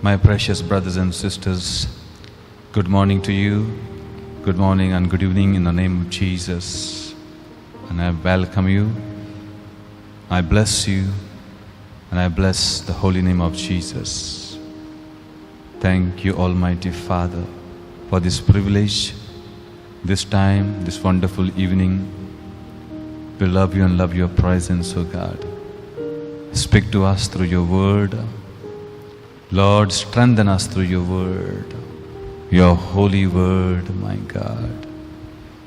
My precious brothers and sisters, good morning to you. Good morning and good evening in the name of Jesus. And I welcome you. I bless you. And I bless the holy name of Jesus. Thank you, Almighty Father, for this privilege, this time, this wonderful evening. We love you and love your presence, O God. Speak to us through your word. Lord, strengthen us through your word, your holy word, my God.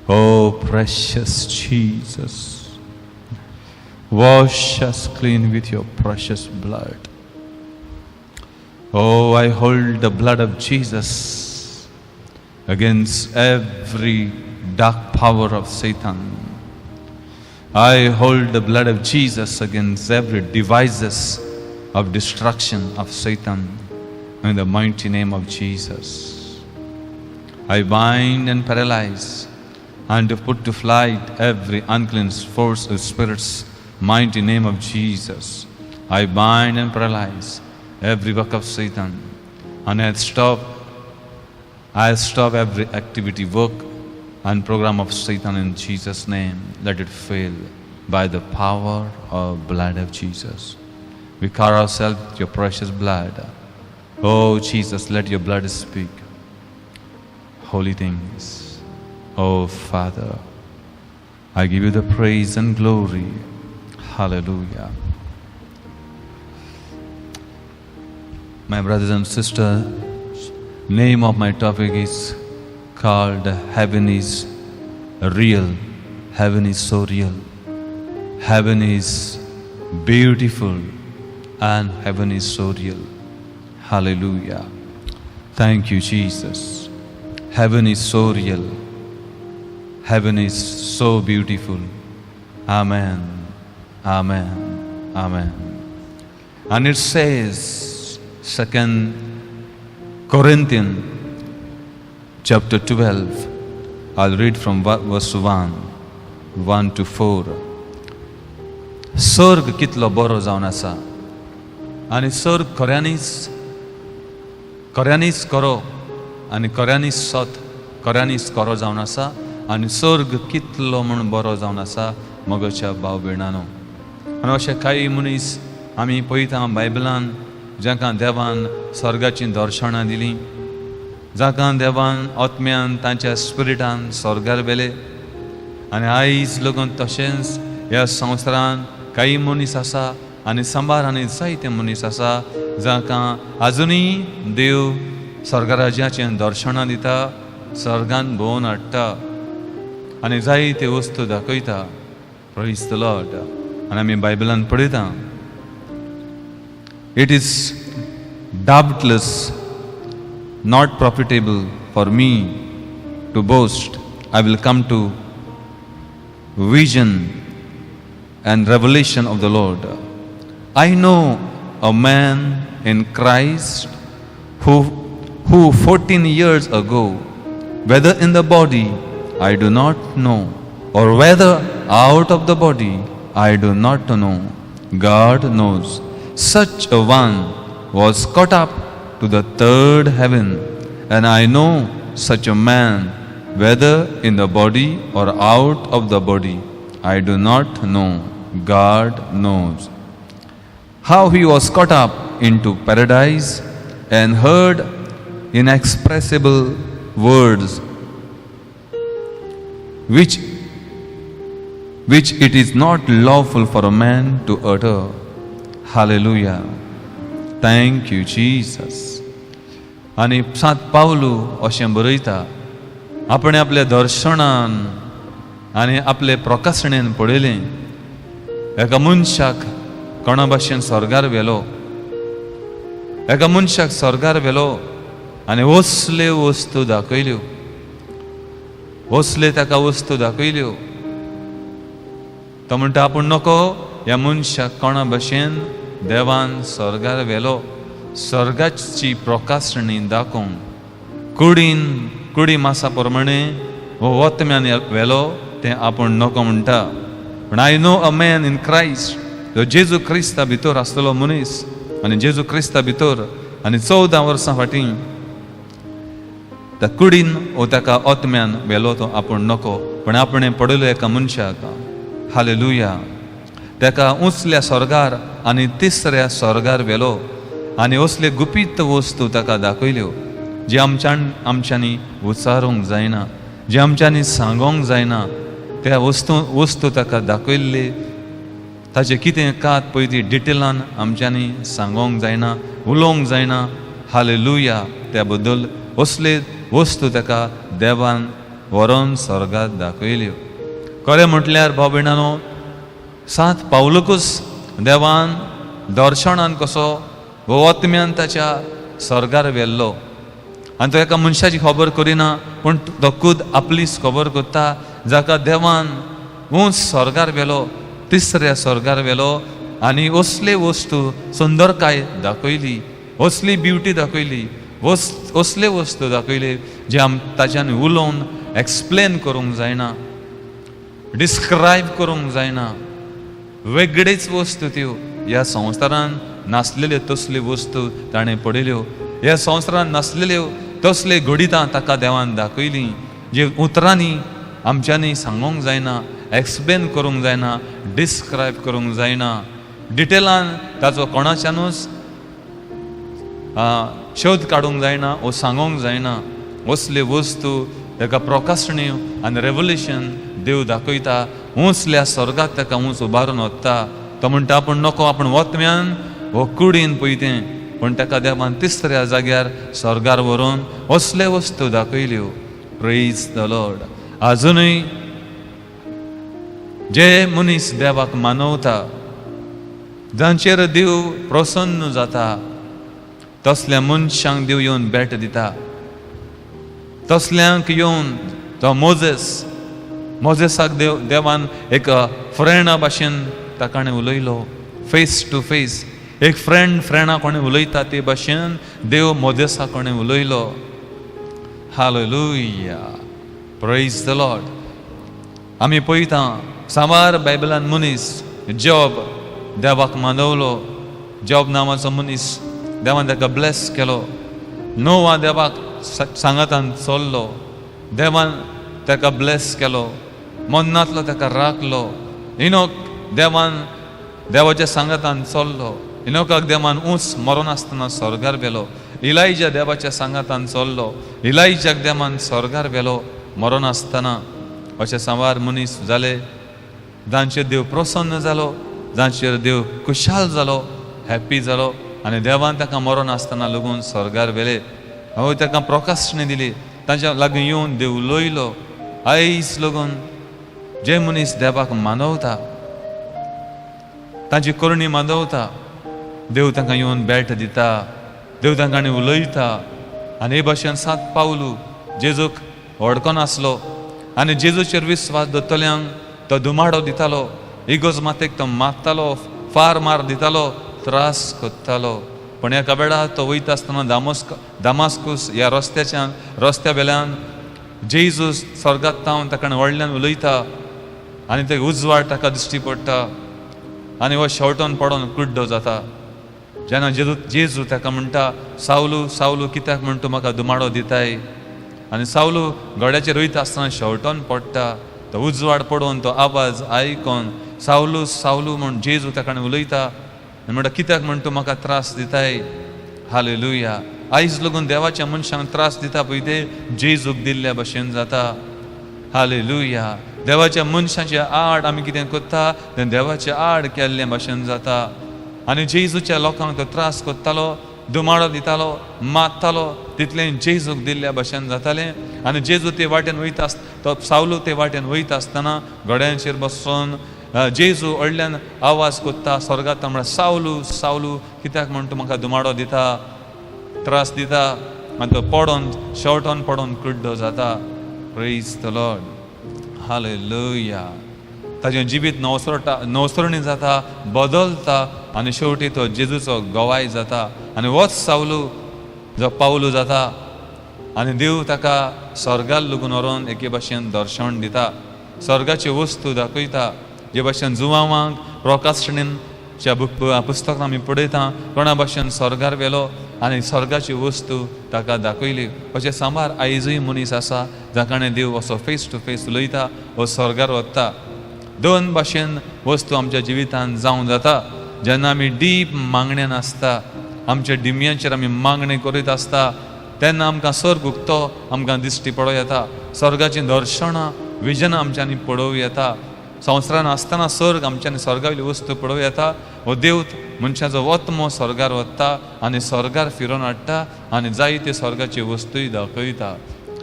Oh, precious Jesus, wash us clean with your precious blood. Oh, I hold the blood of Jesus against every dark power of Satan. I hold the blood of Jesus against every devices of destruction of Satan in the mighty name of Jesus. I bind and paralyze and put to flight every unclean force of spirits, mighty name of Jesus. I bind and paralyze every work of Satan, and I stop every activity, work and program of Satan in Jesus' name. Let it fail by the power of blood of Jesus. We cover ourselves with your precious blood. Oh Jesus, let your blood speak holy things. Oh Father, I give you the praise and glory. Hallelujah. My brothers and sisters, name of my topic is called Heaven is Real. Heaven is so real. Heaven is beautiful. And heaven is so real. Hallelujah. Thank you, Jesus. Heaven is so real. Heaven is so beautiful. Amen. Amen. Amen. And it says, 2 Corinthians chapter 12. I'll read from verse 1 to 4. Sorg kitlo boro जावन आसा आनी सर्ग खऱ्यांनीच करो आनी खऱ्यांनीच खऱ्यांनीच करो जावन आसा आनी सर्ग कितलो म्हूण बरो जावन आसा मोगोच्या भाव भयणांनो. आनी अशें कांय मनीस आमी पळयता बायबलान जाका देवान स्वर्गाची दर्शनां दिलीं, जाका देवान आत्म्यान तांच्या स्पिरिटान स्वर्गार व्हेले. आनी आयज लोगून तशेंच ह्या संवसारान कांय मनीस आसा आनी सांबार आनी जायते मनीस आसा जाका आजुनूय देव स्वर्गराज्याचें दर्शनां दिता, स्वर्गान भोंवन हाडटा आनी जायते वस्तू दाखयता. Praise the Lord. आनी आमी बायबलान पळयता, it is doubtless not profitable for me to boast. I will come to vision and revelation of the Lord. I know a man in Christ who 14 years ago, whether in the body I do not know, or whether out of the body I do not know, God knows, such a one was caught up to the third heaven. And I know such a man, whether in the body or out of the body, I do not know, God knows. How he was caught up into paradise and heard inexpressible words which it is not lawful for a man to utter. Hallelujah. Thank you, Jesus. आनी सांत पावलू अशें बरयता, आपणे आपल्या दर्शनान आनी आपले प्रकाशणेन पळयलें, एका मनशाक कोणा भाशेन स्वर्गार व्हेलो, एका मनशाक स्वर्गार व्हेलो आनी असल्यो वस्तू दाखयल्यो, असले ताका वस्तू दाखयल्यो. तो म्हणटा आपूण नको ह्या मनशाक कोणा भाशेन देवान स्वर्गार व्हेलो, स्वर्गाची प्रकाशणी दाखोवन कुडी मासा प्रमाणे हो वतम्यान व्हेलो तें आपूण नको म्हणटा. पण I know a man in Christ, जो जेजू क्रिस्ता भितर आसलेलो मनीस आनी जेजू क्रिस्ता भितर आनी 14 वर्सां फाटीं त्या कुडीन वो ताका ओतम्यान व्हेलो तो आपूण नको, पण आपणें पडयलो एका मनशाक. हालेलुया. ताका उंचल्या स्वर्गार आनी तिसऱ्या स्वर्गार व्हेलो आनी असले गुपीत वस्तू ताका दाखयल्यो जे आमच्यांनी उचारूंक जायना, जे आमच्यांनी सांगोंक जायना. त्या वस्तू ताका दाखयल्ली, ताचें कितें कात पळय ती डिटेलान आमच्यांनी सांगोंक जायना, उलोवंक जायना. हालेलुया. त्या बद्दल असले वस्तू ताका देवान व्हरोन स्वर्गांत दाखयल्यो. खरें म्हटल्यार भाव भयणांनो, सांत पावलूकूच देवान दर्शनान कसो ओतम्यान ताच्या स्वर्गार व्हेल्लो आनी तो एका मनशाची खबर करिना, पूण तो खूद आपलीच खबर करता, जाका देवान उंच स्वर्गार व्हेलो, तिसऱ्या स्वर्गार व्हेलो आनी असले वस्तू सुंदरकाय दाखयली, असली ब्युटी दाखयली, असले वस्तू दाखयले जे ताच्यान उलोवन एक्सप्लेन करूंक जायना, डिस्क्रायब करूंक जायना. वेगळीच वस्तू त्यो ह्या संवसारान नासलेल्यो तसल्यो वस्तू ताणें पळयल्यो. ह्या संवसारान नासलेल्यो तसले घडितां ताका देवान दाखयलीं, जे उतरांनी आमच्यांनी सांगोंक जायना, एक्सप्लेन करूंक जायना, डिस्क्रायब करूंक जायना, डिटेलान ताचो कोणाच्यानूच शोध काडूंक जायना वो सांगोंक जायना. असले वस्तू ताका प्रकाशणी आनी रेवल्युशन देव दाखयता. उंचल्या स्वर्गांत ताका उंच उबारून व्हरता. तो म्हणटा आपूण नको, आपूण वतम्यान वो कुडीन पळयतें, पण ताका देवान तिसऱ्या जाग्यार स्वर्गार व्हरून असले वस्तू दाखयल्यो. Praise the Lord. आजुनूय जे मनीस देवाक मानवता, जांचेर देव प्रसन्न जाता, तसल्या मनशांक देव येवन भेट दिता. तसल्यांक येवन तो मोजेसाक देवान एक फ्रेंडा भाशेन ताणें उलयलो, फेस टू फेस. एक फ्रेंडा कोणें उलयता ते भाशेन देव मोजेसाक कोणें उलयलो. हालेलुया. Praise the Lord. आमी पळयता सामार बायबलान मनीस जॉब देवाक मानवलो. जॉब नांवाचो मनीस देवान ताका ब्लेस केलो. नोवा देवाक सांगातान चल्लो, देवान ताका ब्लेस केलो. मन्नांतलो ताका राखलो. इनोक देवान देवाच्या सांगातान चल्लो. इनोकाक देवान उंच मरोन आसतना स्वर्गार व्हेलो. इलायजा देवाच्या सांगातान चल्लो. इलायजाक देवान स्वर्गार व्हेलो मरोन आसतना. अशे सावार मनीस जाले जांचेर देव प्रसन्न जालो, जांचेर देव खुशाल जालो, हॅप्पी जालो आनी देवान ताका मरोन आसतना लेगून स्वर्गार व्हेले. हय ताका प्रकाशणी दिली, ताच्या लागीं येवन देव उलयलो. आयज लागून जे मनीस देवाक मानवता, ताची करणी मानवता, देव तांकां येवन भेट दिता, देव तांकां उलयता. आनी हे भाशेन सांत पावलू जेजूक वळखोन आसलो आनी जेजूचेर विस्वास दवरतल्यांक तो दुमाडो दितालो, इगोज मातेक तो मारतालो, फार मार दितालो, त्रास कोत्तालो. पण एका वेळार तो वयता आसतना दामास्कूस ह्या रस्त्या वेल्यान जेजूस स्वर्गांत तावन ताका व्हडल्यान उलयता आनी ते उजवाड ताका दिश्टी पडटा आनी हो शेवटोन पडोन कुड्डो जाता. जेन्ना जेजू ताका म्हणटा, सावलू सावलू कित्याक म्हण तूं म्हाका दुमाडो दिताय? आनी सावलू गड्याचेर वयता आसतना शेवटोन पडटा. तो उजवाड पडोवन तो आवाज आयकोन सावलू सावलू म्हण जेजू ताका उलयता आनी म्हणटा कित्याक म्हण तूं म्हाका त्रास दिताय? हालेलुया. आयज लागून देवाच्या मनशांक त्रास दिता पळय ते जेजूक दिल्ल्या भशेन जाता. हालेलुया. देवाच्या मनशाच्या आड आमी कितें करता तें देवाच्या आड केल्ले भशेन जाता. आनी जेजूच्या लोकांक तो त्रास कोत्तालो, दुमाडो दितालो, मारतालो, तितलें जेजूक दिल्ल्या भशेन जातालें. आनी जेजू ते वाटेन वयता तो सावलू ते वाटेन वयता आसतना गड्यांचेर बसून जेजू व्हडल्यान आवाज कोत्ता स्वर्गांत म्हणल्यार, सावलू सावलू कित्याक म्हण तूं म्हाका दुमाडो दिता, त्रास दिता? आनी तो पडोन शेवटोन पडोन कुड्डो जाता. Praise the Lord. हालेलुया. ताचें जिवीत नवसरणी जाता, बदलता आनी शेवटी तो जेजूचो गवाय जाता. आनी होच सावलू जो पावलू जाता आनी देव ताका स्वर्गार लागून व्हरोन एके भाशेन दर्शन दिता, स्वर्गाची वस्तू दाखयता. जे भाशेन जुवांवाक प्रकाशणेच्या पुस्तकान आमी पळयता कोणा भाशेन स्वर्गार व्हेलो आनी स्वर्गाची वस्तू ताका दाखयली. अशें सांबार आयजूय मनीस आसा जाकाणे देव असो फेस टू फेस उलयता वो स्वर्गार वता. दोन भाशेन वस्तू आमच्या जिवितांत जावं जाता. जेन्ना आमी डीप मागण्यान आसता, आमच्या डिमयांचेर आमी मागणी करीत आसता, तेन्ना आमकां स्वर्ग उक्तो आमकां दिश्टी पडो येता. स्वर्गाचीं दर्शनां विजनां आमच्यांनी पळोवं येता. संवसारान आसतना स्वर्ग आमच्यांनी स्वर्गावयली वस्तू पळोवं येता. हो देव मनशाचो वत्मो स्वर्गार वता आनी स्वर्गार फिरोवन हाडटा आनी जायते स्वर्गाची वस्तूय दाखयता.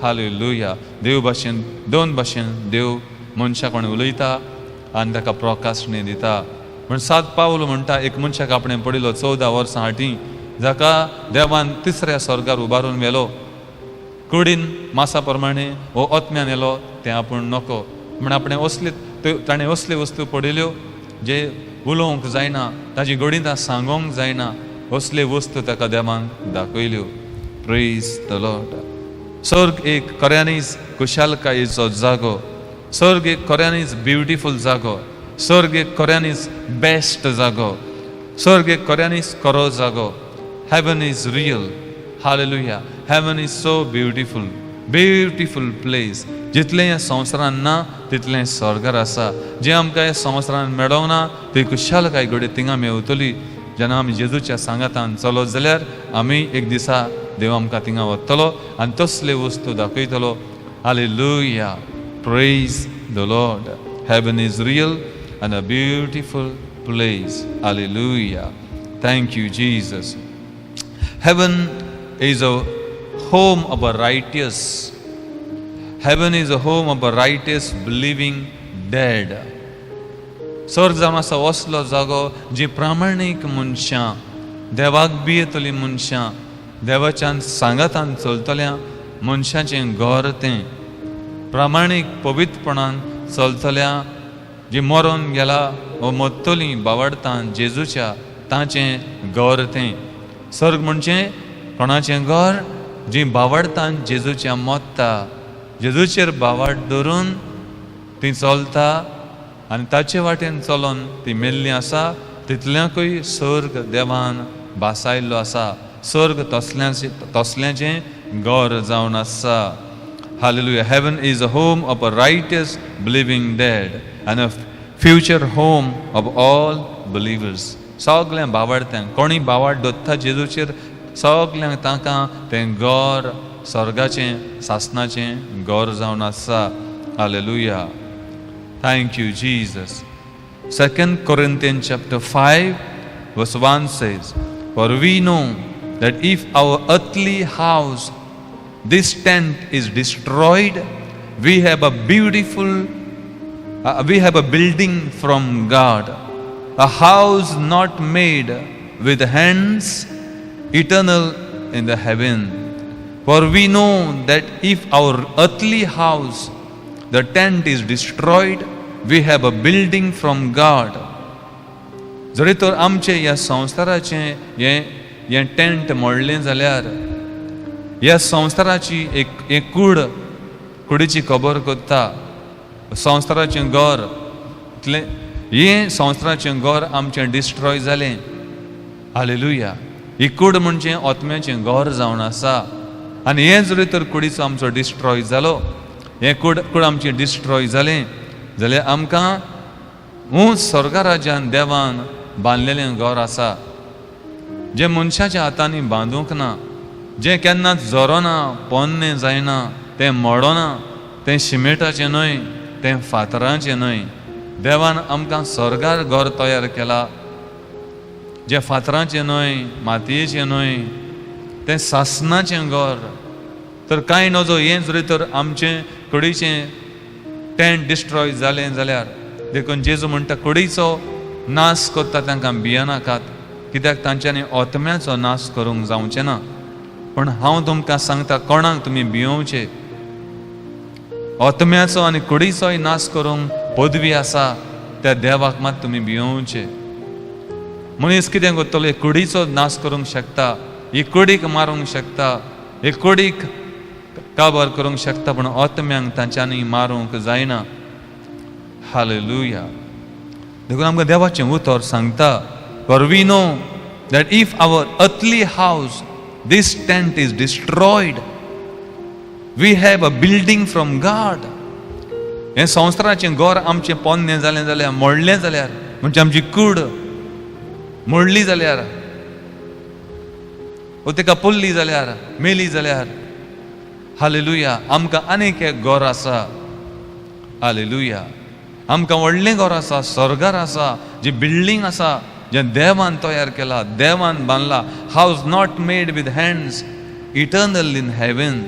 हालेलुया. देव भाशेन दोन भाशेन देव मनशा कोणें उलयता आनी ताका प्रकाशणी दिता. म्हण सात पावल म्हणटा, एक मनशाक आपणें पडिल्लो 14 वर्सां फाटीं, जाका देवान तिसऱ्या स्वर्गार उबारून व्हेलो. कुडीन मासा प्रमाणे हो आत्म्यान येलो तें आपूण नको म्हण आपणें ताणें असल्यो वस्तू पडिल्ल्यो जे उलोवंक जायना, ताजी गोडींतां सांगोंक जायना, असल्यो वस्तू ताका देवान दाखयल्यो. Praise the Lord. स्वर्ग एक खऱ्यांनीच खुशालकायेचो जागो. स्वर्ग एक खऱ्यांनीच ब्युटिफूल जागो. स्वर्ग एक खऱ्यांनीच बेस्ट जागो. स्वर्ग एक खऱ्यांनीच खरो जागो. Heaven is real. Hallelujah. Heaven is so beautiful. Beautiful place. जितलें ह्या संवसारान ना तितलें स्वर्गार आसा. जें आमकां ह्या संवसारान मेळोंक ना ती खुशालकाय घडये थिंगा मेवतली. जेन्ना आमी जेजूच्या सांगातान चलत जाल्यार आमी एक दिसा देव आमकां थिंगा व्हरतलो आनी तसल्यो वस्तू दाखयतलो. Hallelujah. Praise the Lord. Heaven is real and a beautiful place. Hallelujah. Thank you, Jesus. Heaven is a home of a righteous. Heaven is a home of a righteous believing dead. स्वर्ग जावन आसा असलो जागो जी प्रामाणीक मनशां, देवाक भियेतलीं मनशां, देवाच्या सांगातान चलतल्या मनशांचें घर तें. प्रामाणीक पवित्रपणान चलतल्या जी मरोन गेला व मरतलीं बावडतान जेजूच्या तांचें घर तें. स्वर्ग म्हणजे कोणाचें घर जी बावडतान जेजूच्या मोत्ता, जेजूचेर बावड धरून ती चलता आनी ताचे वाटेन चलोन ती मेल्लीं आसा. तितल्याकूय स्वर्ग देवान बासायल्लो आसा. स्वर्ग तसल्याचें घर जावन आसा. Hallelujah. Heaven is a home of a righteous believing dead and a future home of all believers. सगळ्यांक बावडत्यांक कोणी बावड दोत्ता जेजूचेर सगळ्यांक तांकां तें घर स्वर्गाचें सासणाचें घर जावन आसा. Hallelujah. Thank you, Jesus. 2 Corinthians chapter 5 verse 1 says, For we know that if our earthly house, this tent, is destroyed, we have a building from God, a house not made with hands, eternal in the heaven. For we know that if our earthly house, the tent, is destroyed, we have a building from God. जरी तर आमचे ह्या संवसाराचें हें tent मोडलें जाल्यार ह्या संवसाराची एक कुडीची खबर करता. संवसाराचें घर हें संवसाराचें घर आमचें डिस्ट्रॉय जालें. हालेलुया. ही कूड म्हणजे आत्म्याचें घर जावन आसा आनी हें जरी तर कुडीचो आमचो डिस्ट्रॉय जालो, हें कूड आमची डिस्ट्रॉय जालें जाल्यार आमकां स्वर्गा राज्यान देवान बांदलेलें घर आसा जें मनशाच्या हातांनी बांदूंक ना, जें केन्नाच झरोना, पोन्नें जायना, तें मोडोना, तें शिमेटाचें न्हय, तें फातराचें न्हय. देवान आमकां स्वर्गार घर तयार केलां जें फातराचें न्हय, मातयेचें न्हय, तें सासणाचें घर. तर कांय नजो हें जरी तर आमचें कुडीचें टेंट डिस्ट्रॉय जालें जाल्यार देखून जेजू म्हणटा कुडीचो नाश करता तांकां भियेनाकात, कित्याक तांच्यांनी आत्म्याचो नाश करूंक जावचें ना. पण हांव तुमकां सांगता, कोणाक तुमी भियोवचे. आत्म्याचो आनी कुडीचोय नाश करूंक पदवी आसा, त्या देवाक मात तुमी भियोवचे. मनीस कितें करतलो? एक कुडीचो नाश करूंक शकता, एक कुडीक मारूंक शकता, एक कुडीक काबार करूंक शकता, पण आत्म्यांक तांच्यांनी मारूंक जायना. हालेलुया. देखून आमकां देवाचें उतर सांगता, For we know that if our earthly house, This tent is destroyed. We have a building from God. हे संवसाराचें घर आमचें पोन्नें जालें जाल्यार, मोडलें जाल्यार, म्हणजे आमची कूड मोडली जाल्यार, वा तिका पुल्ली जाल्यार, मेली जाल्यार, हालेलुया, आमकां आनीक एक घर आसा. हालेलुया, आमकां व्हडलें घर आसा, स्वर्गार आसा, जी बिल्डींग आसा, जें देवान तयार केला, देवान बांदला. House not made with hands, eternal in heaven.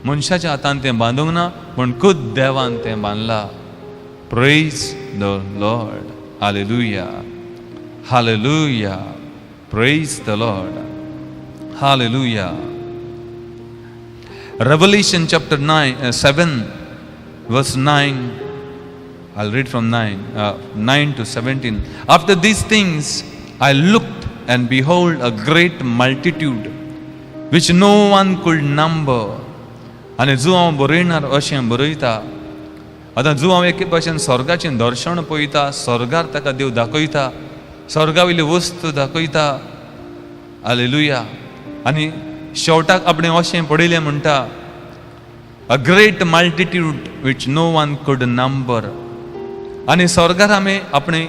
मनशाच्या हातान तें बांदूंक ना, पूण खुद देवान तें बांदला. Praise the Lord. Hallelujah, hallelujah, praise the Lord. Hallelujah. Revelation chapter 7 verse 9. I'll read from 9 to 17. After these things I looked, and behold, a great multitude which no one could number. आनी जो हांव बरयणार अशें बरयता. आतां जो हांव एके भाशेन स्वर्गाचें दर्शन पळयता, स्वर्गार ताका देव दाखयता, स्वर्गावयली वस्तू दाखयता. हालेलुया. आनी शेवटाक आपणें अशें पळयलें म्हणटा, a great multitude which no one could number. आनी स्वर्गार आमी आपणें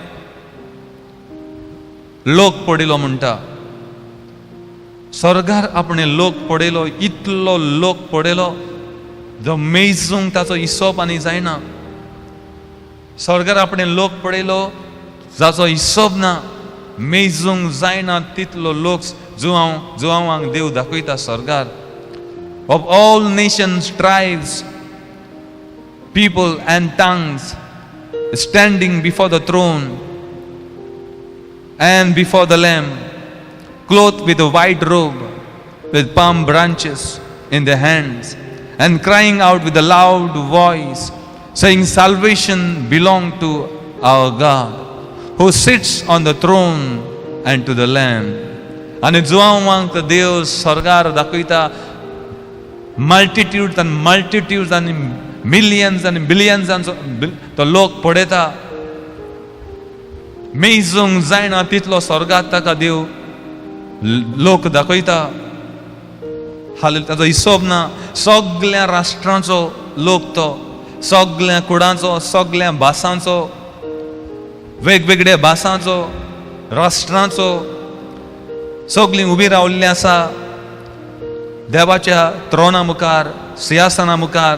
लोक पळयलो म्हणटा. स्वर्गार आपणें लोक पळयलो, इतलो लोक पळयलो जो मेजूंक ताचो हिसोब आनी जायना. स्वर्गार आपणें लोक पळयलो जाचो हिसोब ना, मेजूंक जायना तितलो लोक जो हांव देव दाखयता स्वर्गार. Of all nations, tribes, people and tongues standing before the throne and before the Lamb, clothed with a white robe, with palm branches in their hands, and crying out with a loud voice, saying, Salvation belongs to our God, who sits on the throne and to the Lamb. आनी जुवांक देव स्वर्गार दाखयता. मल्टिट्यूड्स आनी मल्टिट्यूड्स आनी millions आनी बिलियन्सांचो तो लोक पळयता. मेजूंक जायना तितलो स्वर्गांत ताका देव लोक दाखयता. हालेलुया. ताचो हिसोब ना. सगळ्या राष्ट्रांचो लोक तो, सगळ्या कुळांचो, सगळ्या भासांचो, वेगवेगळ्या भासांचो, राष्ट्रांचो सगळीं उबी रावल्लीं आसा देवाच्या त्रोना मुखार, सिंहासना मुखार,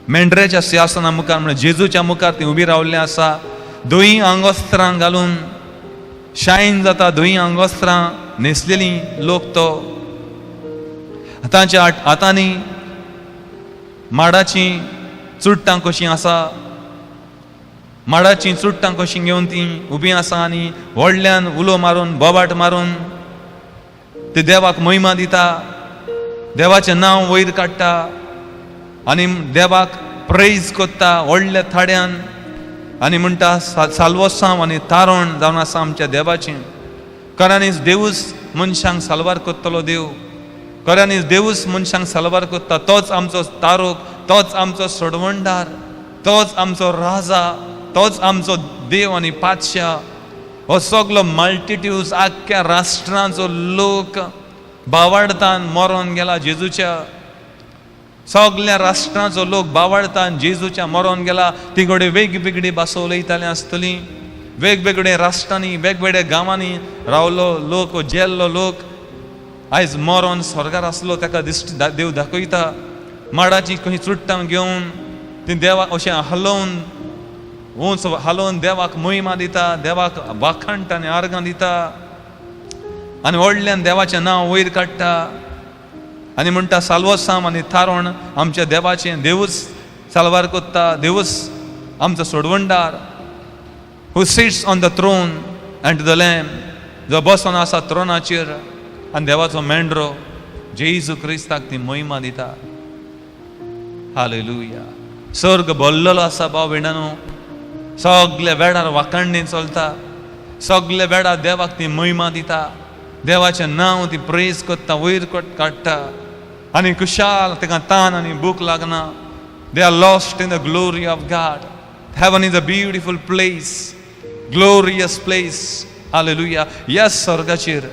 मेंढऱ्याच्या सिंहासना मुखार, म्हणजे जेजूच्या मुखार तीं उबी रावल्लीं आसा. दोयी आंगोस्त्रां घालून शायन जाता, दोयी आंगोस्त्रां न्हेसलेलीं लोक तो. आतांच्या हातांनी माडाचीं चुडटां कशीं आसा, माडाचीं चुडटां कशीं घेवन तीं उबीं आसा आनी व्हडल्यान उलो मारून, बोबाट मारून ते देवाक महिमा दिता, देवाचें नांव वयर काडटा आनी देवाक प्रेज कोत्ता व्हडल्या थाड्यान आनी म्हणटा साल्वोत्सव आनी तारण जावन आसा आमच्या देवाचें. खऱ्यांनीच देवूच मनशांक साल्वार कोत्तलो देव. खऱ्यांनीच देवूच मनशांक साल्वार कोत्ता. तोच आमचो तारोक, तोच आमचो सोडवणदार, तोच आमचो राजा, तोच आमचो देव आनी पातशाह. हो सगलो मल्टिट्यूड्स आख्ख्या राष्ट्रांचो लोक बावाडतान मरोन गेला जेजूच्या. सगळ्या राष्ट्रांचो लोक बावाडतान जेजूच्या मरोन गेला. ती घोडे वेगवेगळी भास उलयतालीं आसतलीं, वेगवेगळ्या राष्ट्रांनी, वेगवेगळ्या गांवांनी रावलो लोक, जेल्लो लोक आयज मरोन स्वर्गार आसलो ताका देव दाखयता. माडाची खंय चुडटां घेवन ती देवाक अशें हलोवन उंच हालोवन देवाक महिमा दिता, देवाक वाखणटा आनी आर्गां दिता आनी व्हडल्यान देवाचें नांव वयर काडटा आनी म्हणटा साल्वोत्सव आनी तारण आमच्या देवाचें. देवूच साल्वार कोत्ता, देवूच आमचो सोडवणदार. Who sits on the throne and to the lamb, जो बसून आसा थ्रोनाचेर, आनी देवाचो मेंढरो जेजू क्रिस्ताक ती महिमा दिता. हालेलुया. सर्ग भरलेलो आसा भाव भयणानो. सगळे वेळार वाखाणणी चलता, सगळे वेळार देवाक ती महिमा दिता, देवाचें नांव ती प्रेज कोत्ता, वयर काडटा आनी खुशाल ताका तान आनी भूक लागना. They are lost in the glory of God. Heaven is a beautiful place, glorious place. Hallelujah. ह्या स्वर्गाचेर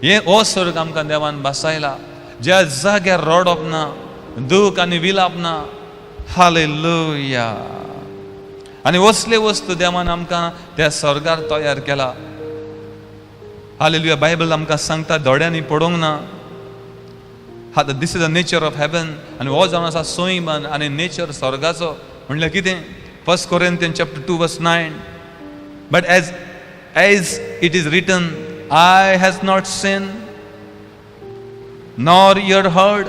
हे हो स्वर्ग आमकां देवान बसायला, ज्या जाग्यार रडप ना, दूख आनी विलाप ना. हालेलुया. आनी असले वस्तू देवान आमकां त्या स्वर्गार तयार केला. हालेलुया. बायबल आमकां सांगता दोळ्यांनी पडोवंक ना. This is the nature of heaven. आनी हो जावन आसा सोयमान आनी नेचर स्वर्गाचो. म्हणल्यार कितें? 1 Corinthians chapter 2 verse 9. But as it is written, eye has not seen, nor ear heard,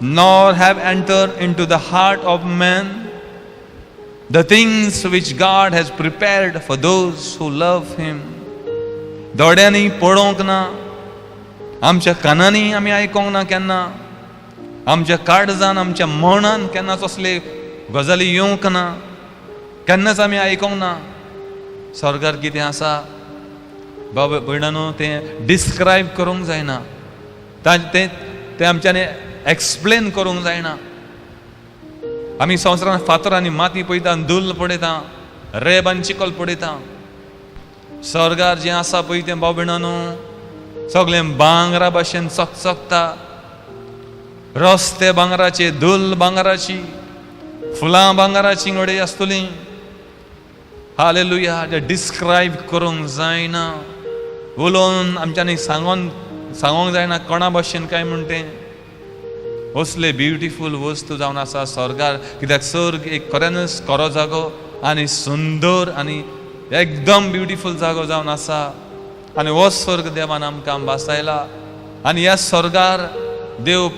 nor have entered into the heart of man the things which God has prepared for those who love him. दोळ्यांनी पळोवंक ना, आमच्या कानांनी आमी आयकोंक ना केन्ना, आमच्या काळजान आमच्या मनान केन्नाच असले गजाली येवंक ना, केन्नाच आमी आयकोंक ना. स्वर्गार कितें आसा बाबा भयणानो तें डिस्क्रायब करूंक जायना, तें आमच्यांनी एक्सप्लेन करूंक जायना. आमी संवसारान फातर आनी माती पळयता, धूल पळयता, रेब आनी चिकल पळयता. स्वर्गार जें आसा पळय तें भाव भयणानो सगळें भांगरा भाशेन चकचकता. रस्ते भांगराचे, धूल भांगराची, फुलां भांगराची घडये आसतलीं. हालेलुया. ते डिस्क्रायब करूंक जायना, उलोवन आमच्यांनी सांगोंक जायना कोणा भाशेन काय म्हण तें. असले ब्युटिफूल वस्तू जावन आसा स्वर्गार. कित्याक स्वर्ग एक खऱ्यानच खरो जागो आनी सुंदर आनी एकदम ब्युटिफूल जागो जावन आसा. आनी हो स्वर्ग देवान आमकां बसायला. आनी ह्या स्वर्गार देव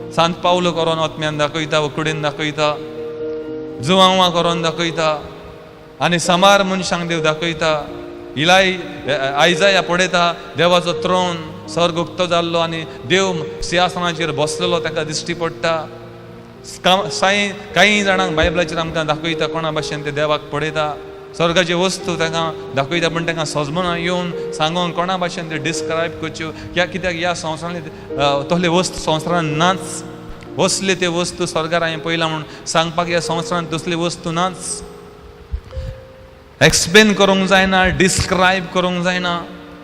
सांत पावलो करून ओतम्यान दाखयता, उकडेन दाखयता, जुवांवां करून दाखयता, आनी समार मनशांक देव दाखयता. आयजाया पळयता देवाचो त्रोन स्वर्ग उक्तो जाल्लो आनी देव सिंहासनाचेर बसलेलो ताका दिश्टी पडटा. कांय जाणांक बायबलाचेर आमकां दाखयता कोणा भाशेन ते देवाक पळयता. स्वर्गाचे वस्तू ताका दाखयता, पण तांकां सजमना येवन सांगोन कोणा भाशेन ते डिस्क्रायब करच्यो. कित्याक ह्या संवसारांत तसले वस्तू संवसारांत नाच. असले ते वस्तू स्वर्गार हांवें पळयला म्हूण सांगपाक ह्या संवसारांत तसले वस्तू नाच. एक्सप्लेन करूंक जायना, डिस्क्रायब करूंक जायना.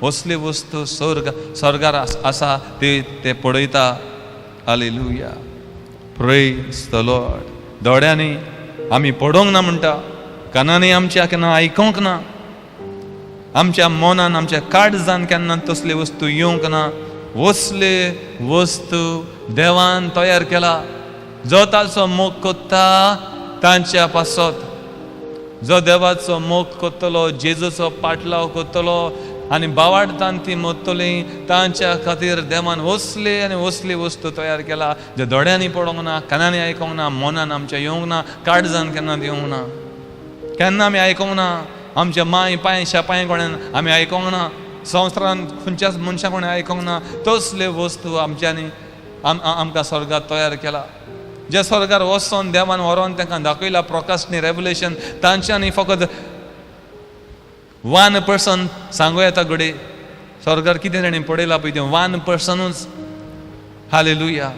असले वस्तू स्वर्गार आसा ते पळयता. हालेलुया. Praise the Lord. दोळ्यांनी आमी पळोवंक ना म्हणटा, कानांनी आमच्या केन्ना आयकोंक ना, आमच्या मनान आमच्या काळजान केन्ना तसले वस्तू येवंक ना. असले वस्तू देवान तयार केला. जो ताचो मोग कोत्ता तांच्या पासत, जो देवाचो मोग कोत्तलो, जेजूचो पाटलाव कोत्तलो आनी बावाडतान ती मोत्तली, तांच्या खातीर देवान असले आनी असले वस्तू तयार केला जे दोळ्यांनी पळोवंक ना, कानांनी आयकोंक ना, मनान आमच्या येवंक ना, काळजान केन्ना येवंक ना. केन्ना आमी आयकोंक ना, आमच्या माय पांय शापांय कोणान आमी आयकोंक ना, संवसारांत खंयच्याच मनशां कोणें आयकोंक ना. तसले वस्तू आमच्यांनी आमकां स्वर्गात तयार केला. जे स्वर्गार वचोन देवान व्हरोन तांकां दाखयला प्रकाशनी रेवलेशन, तांच्यांनी फकत 1% सांगूं येता घडये. स्वर्गार कितें ताणें पळयलां पळय तें 1%च. हालेलुया.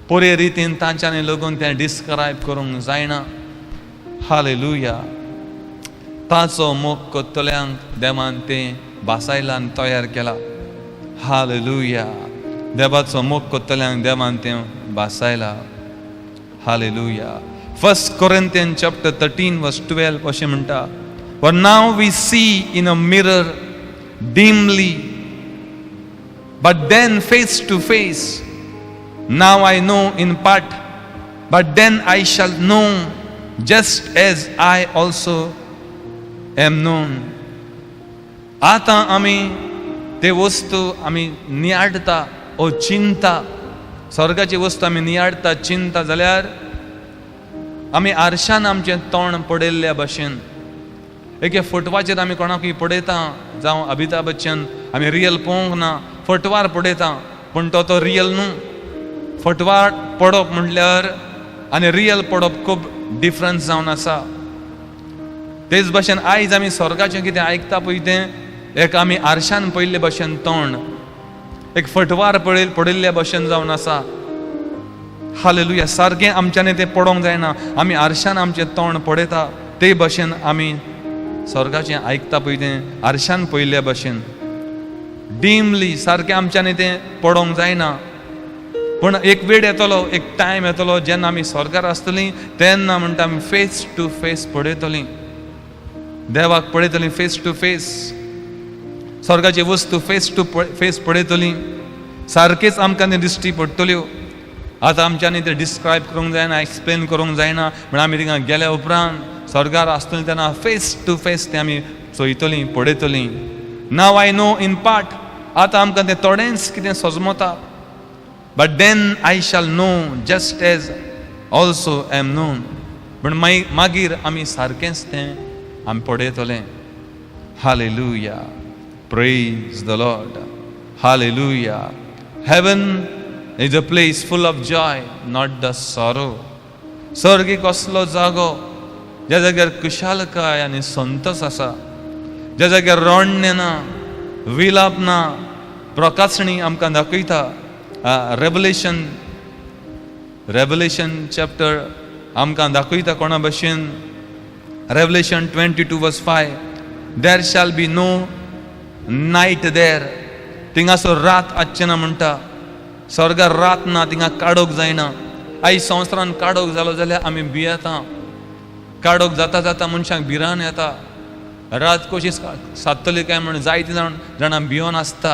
बरे रितीन तांच्यांनी लागून तें डिस्क्रायब करूंक जायना. हालेलुया. ताचो मोग कोत्तल्यांक देवान तें बसायला आनी तयार केला. हालेलुया. देवाचो मोग कोत्तल्यांक देवान तें बसायला. हालेलुया. 1 Corinthians chapter 13 verse 12 अशें म्हणटा, For now we see in a mirror dimly, but then face to face. Now I know in part, but then I shall know, just as I also am known. आतां आमी ते वस्तू आमी नियाडता ओ चिंता, स्वर्गाची वस्तू आमी नियाडता चिंता जाल्यार आमी आरशान आमचें तोंड पडयल्ल्या भशेन. एके फोटवाचेर आमी कोणाकूय पळयता, जावं अमिताभ बच्चन, आमी रियल पळोवंक ना, फोटवार पळयता, पूण तो रियल न्हू. फोटवार पडप म्हटल्यार आनी रियल पडप खूब डिफरन्स जावन आसा. तेच भशेन आयज आमी स्वर्गाचें कितें आयकता पळय तें एक आमी आरशान पळयल्ले भशेन तोंड, एक फोटवार पडयल्ल्या भशेन जावन आसा. हालेलुया. सारकें आमच्यांनी तें पडोवंक जायना. आमी आरशान आमचें तोंड पळयता ते भशेन आमी स्वर्गाचें आयकता पळय तें आरशान पळयल्ल्या भशेन. डीमली सारकें आमच्यानी तें पडोंक जायना. पूण एक वेळ येतलो, एक टायम येतलो जेन्ना आमी स्वर्गार आसतलीं, तेन्ना म्हणटा आमी फेस टू फेस पळयतलीं, देवाक पळयतलीं फेस टू फेस. स्वर्गाची वस्तू फेस टू फेस पळयतलीं, सारकेच आमकां ती दिश्टी पडटल्यो. आतां आमच्यांनी ते डिस्क्रायब करूंक जायना, एक्सप्लेन करूंक जायना, म्हण आमी थिंगा गेल्या उपरांत स्वर्गार आसतलीं तेन्ना फेस टू फेस ते आमी चोयतलीं, पळयतलीं. Now I know in part, आतां आमकां तें थोडेंच कितें सजमता. But then I shall know just as also am known. म्हण मागीर आमी सारकेंच तें आमी पळयतलें. Hallelujah, praise the Lord. Hallelujah. Heaven is a place full of joy, not the sorrow. स्वर्ग एक असलो जागो ज्या जाग्यार कुशालकाय आनी संतोष आसा, ज्या जाग्यार रोडणे ना, विलाप ना, प्रकाशणी आमकां दाखयता. रेवलेशन चॅप्टर आमकां दाखयता कोणा भशेन. Revelation 22:5, there shall be no night there. थिंगासो रात आसचें ना म्हणटा. स्वर्गार रात ना, थिंगा काडोक जायना. आयज संवसारान काडोक जालो जाल्यार आमी भियेता. काडोक जाता जाता मनशाक भिरान येता. रात कशी सादतली काय म्हण जायते जाणां भियोन आसता.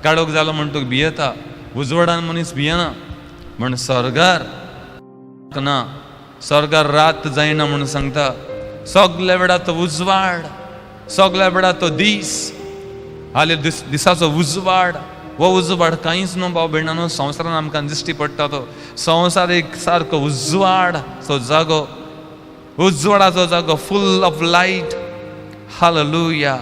काडोक जालो म्हण तूं भियेता. उजवाडान मनीस भियेना. म्हण स्वर्गार ना, स्वर्गार रात जायना म्हणून सांगता. सगल्या वेळार तो उजवाड, सगल्या वेळार तो दीस. हाले दिसाचो उजवाड, वो उजवाड कांयच न्हू भाव भयणांनो, संवसारान आमकां दिश्टी पडटा तो. संवसार एक सारको उजवाडचो जागो, उजवाडाचो जागो, full of light. Hallelujah.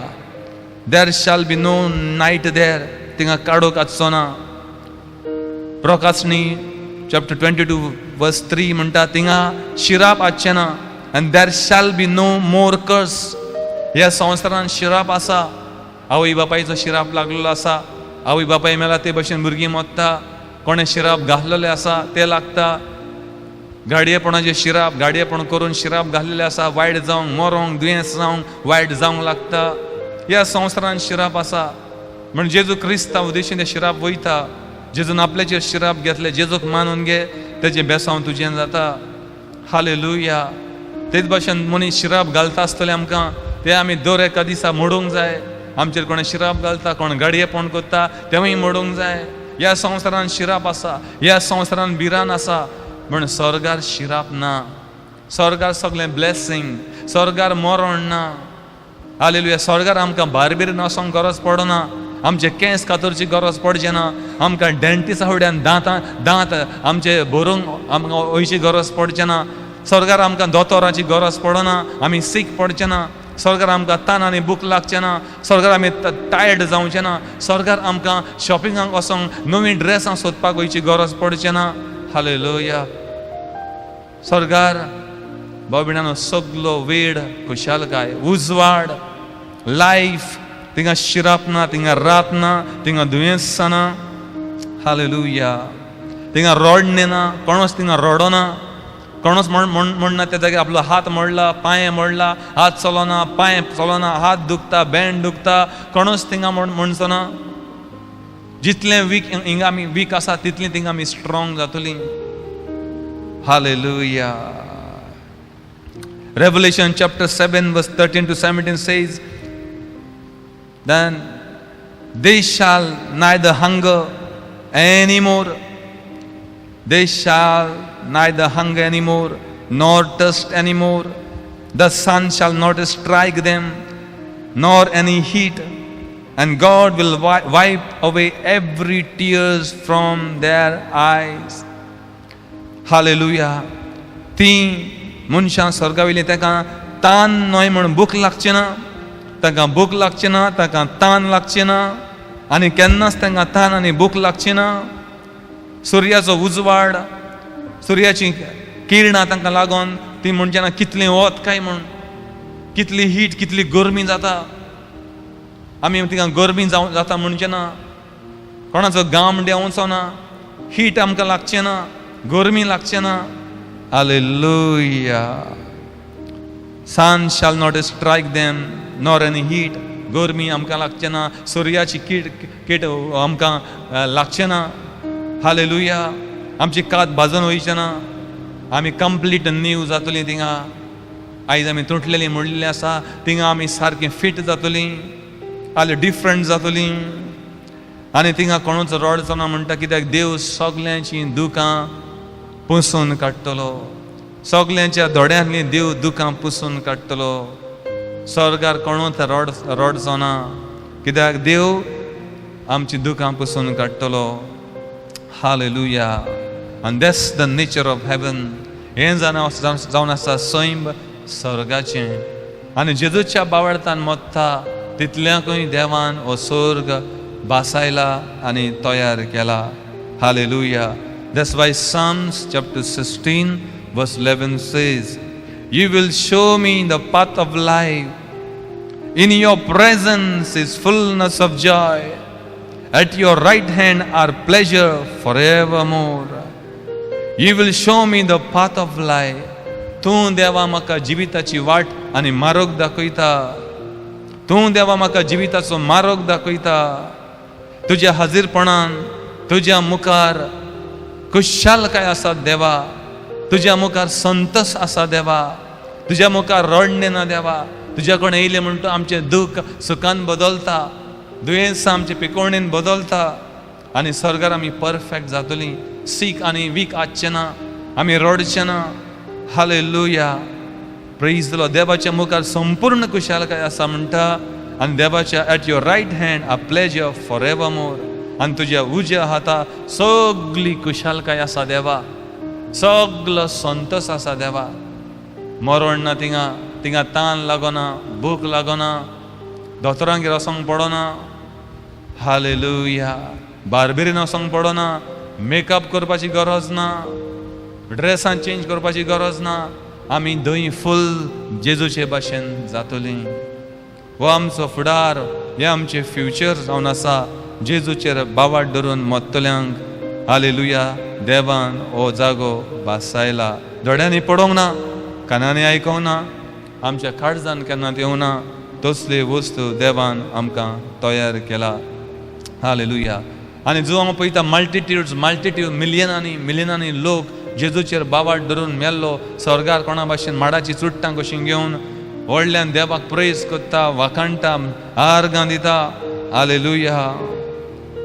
There shall be no night there. थिंगा काडोक आसचो ना. प्रकाशनी चॅप्टर 22:3 म्हणटा थिंगा शिराप आसचें ना. आनी देर शॅल बी नो मोर कर्स. ह्या संवसारान शिराप आसा. आवय बापायचो शिराप लागलेलो आसा. आवय बापाय मेला ते भशेन भुरगीं मोत्ता. कोणें शिराप घातलेले आसा ते लागता. गाडयेपणाचे शिराप, गाडयेपण करून शिराप घातलेले आसा. वायट जावंक, मरोंक, दुयेंस जावंक, वायट जावंक लागता. ह्या संवसारान शिराप आसा. म्हण जेजू क्रिस्तांव उद्देशीन ते शिराप वयता. जेजून आपल्याचेर शिराप घेतले. जेजूक मानून घे, तेजें बेसांव तुजें जाता. हालेलुया. तेच भशेन मनीस शिराप घालता आसतले आमकां, ते आमी दर एका दिसा मोडूंक जाय. आमचेर कोणें शिराप घालता, कोण गाडयेपण करता, तेवूय मोडूंक जाय. ह्या संवसारान शिराप आसा, ह्या संवसारान भिरान आसा. म्हण स्वर्गार शिराप ना. स्वर्गार सगळें ब्लेसिंग. स्वर्गार मरण ना. हालेलुया. स्वर्गार आमकां भायर बीर वचोंक गरज पडना. आमचे केंस कातरची गरज पडचें ना. आमकां डेंटिस्टा फुड्यान दांत आमचे भरूंक आमकां वयची गरज पडचें ना. स्वर्गार आमकां दोतोराची गरज पडना. आमी सीक पडचें ना. स्वर्गार आमकां तान आनी भूक लागचें ना. स्वर्गार आमी टायर्ड जावचें ना. स्वर्गार आमकां शॉपिंगाक वचोंक, नवीन ड्रेसां सोदपाक वयची गरज पडचें ना. हालेलुया. स्वर्गार भाव भयणांनो सगलो वेळ खुशालकाय, उजवाड, लायफ. थिंगा शिराप ना, थिंगा रात ना, थिंगा दुयेंस ना. हालेलुया. थिंगा रोडणें ना, कोणूच थिंगा रोडना. कोणूच म्हणना त्या जाग्यार आपलो हात मोडला, पांय मोडला, हात चलोना, पांय चलोना, हात दुखता, बँड दुखता, कोणूच थिंगा म्हणचो ना. जितलें हिंगा आमी वीक आसा तितलीं थिंगा आमी स्ट्रॉंग जातलीं. Hallelujah. Revelation chapter 7:13-17 says, then they shall neither hunger anymore. They shall neither hunger anymore, nor thirst anymore. The sun shall not strike them, nor any heat. And God will wipe away every tears from their eyes. Hallelujah. ती मनशां स्वर्गावयलीं ताका तान न्हय म्हण भूक लागचें ना. ताका भूक लागचें ना, ताका तान लागचें ना, आनी केन्नाच तांकां तान आनी भूक लागची ना. सुर्याचो उजवाड, सुर्याची किरणां तांकां लागून ती म्हणचेना कितली वत काय म्हण, कितली हीट, कितली गरमी जाता. आमी तिका गरमी जाता म्हणचे ना. कोणाचो घाम देंवचो ना, हीट आमकां लागचें ना, गरमी लागचें ना. Hallelujah. Sun shall not strike them, nor any heat. गरमी आमकां लागचे ना, सुर्याची कीट आमकां लागचे ना. हालेलुया. आमची कात भाजून वयचे ना, आमी कंप्लीट न्यू जातलीं थिंगा. आयज आमी तुटलेलीं मोडलेलीं आसा, थिंगा आमी सारकीं फीट जातलीं, आले डिफरंट जातलीं. आनी थिंगा कोणूच रडचो ना म्हणटा, कित्याक देव सगल्यांचीं दुखां पुसून काडटलो. सगल्यांच्या दोड्यांतलीं देव दुखां पुसून काडटलो. स्वर्गार कोणूच रडचो ना, कित्याक देव आमची दुखां पुसून काडटलो. Hallelujah. And that's the nature of heaven. हें जावन आसा सैम स्वर्गाचें. आनी जेजूच्या बावळतान मोत्ता तितल्याकूय देवान हो स्वर्ग बासायला आनी तयार केला. Hallelujah. That's why Psalms chapter 16 verse 11 says, "You will show me the path of life. In your presence is fullness of joy. At your right hand are pleasure forevermore." You will show me the path of life. तूं देवा म्हाका जिविताची वाट आनी मार्ग दाखयता. तूं देवा म्हाका जिविताचो मार्ग दाखयता. तुज्या हाजीरपणान तुज्या मुखार खुशालकाय आसा देवा. तुज्या मुखार संतोष आसा देवा. तुज्या मुखार रडणे ना देवा. तुज्या कोण येयले म्हणटा आमचें दूख सुखान बदलता, दुयेंसां आमचे पिकोवणेन बदलता. आनी स्वर्गार आमी परफेक्ट जातलीं. सीक आनी वीक आसचे ना, आमी रडचे ना. हालेलुया. Praise the Lord. देवाच्या मुखार संपूर्ण कुशालकाय आसा म्हणटा. आनी देवाच्या at your right hand are pleasure for ever more. आनी तुज्या उज्या हाता सगली कुशालकाय आसा देवा. सगलो संतोष आसा देवा. मरण ना थिंगा. थिंगा तान लागना, भूक लागना, दोतोरांगेर वचोंक पडना. हालेलुया. बार्बेरीन वचोंक पडना. मेकअप करपाची गरज ना, ड्रेसां चेंज करपाची गरज ना. आमी धंय फूल जेजूचे भाशेन जातलीं. हो आमचो फुडार, हे आमचे फ्युचर जावन आसा जेजूचेर बावाट धरून मोत्तल्यांक. हालेलुया. देवान हो जागो बासायला. दोळ्यांनी पडोंक ना, कानांनी आयकोंक ना, आमच्या काळजान केन्ना येवं ना. तसले वस्तू देवान आमकां तयार केला. हालेलुया. आनी जो हांव पळयता मल्टिट्यूड मिलियनांनी लोक जेजूचेर बावाट धरून मेल्लो. स्वर्गार कोणा भाशेन माडाची चुट्टां कशीं घेवन व्हडल्यान देवाक प्रेज करता, वाखाणटा, आर्गां दिता. हालेलुया.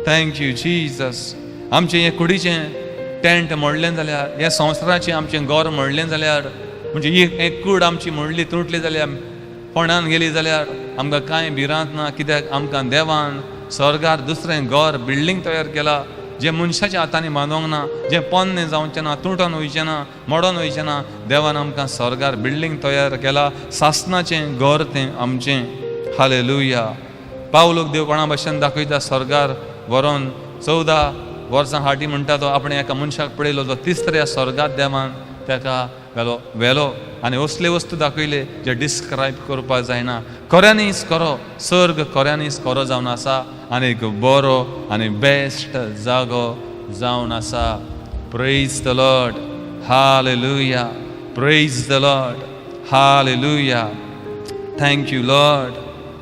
Thank you Jesus. आमचें हें कुडीचें टेंट मोडलें जाल्यार, हे संवसाराचें आमचें घर मोडलें जाल्यार, म्हणजे ही एक कूड आमची मोडली तुटली जाल्यार, फोंडान गेली जाल्यार आमकां कांय भिरांत ना. कित्याक आमकां देवान स्वर्गार दुसरें घर बिल्डींग तयार केला, जें मनशाच्या हातांनी बांदोंक ना, जें पोन्नें जावचें ना, तुटोन वयचें ना, मोडोन वयचें ना. देवान आमकां स्वर्गार बिल्डींग तयार केला. सासणाचें घर तें आमचें. हालेलुया. पावलोक देव कोणा भाशेन दाखयता स्वर्गार व्हरोन 14 वर्सां हाटी म्हणटा तो आपणे एका मनशाक पळयलो, जो तिसऱ्या स्वर्गांत देवान ताका व्हेलो आनी असले वस्तू दाखयले जे डिस्क्रायब करपाक जायना. खऱ्यांनीच खरो स्वर्ग खऱ्यांनीच खरो जावन आसा आनी एक बरो आनी बेस्ट जागो जावन आसा. Praise the Lord. Hallelujah. Praise the Lord. Hallelujah. Thank you Lord.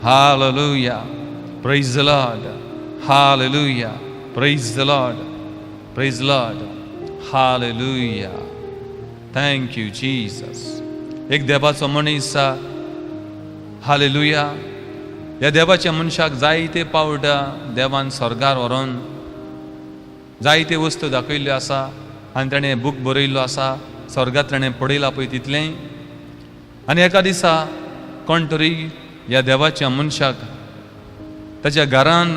Hallelujah. Praise the Lord. Hallelujah. Praise the Lord. Praise Lord. Hallelujah. Thank you Jesus. एक देवाचो मनीस आसा. हालेलुया. ह्या देवाच्या मनशाक जायते पावटा देवान स्वर्गार व्हरोन जायते वस्तू दाखयल्ल्यो आसा आनी ताणें बूक बरयल्लो आसा. स्वर्गांत ताणें पळयलां पळय तितलें. आनी एका दिसा कोण तरी ह्या देवाच्या मनशाक ताच्या घरान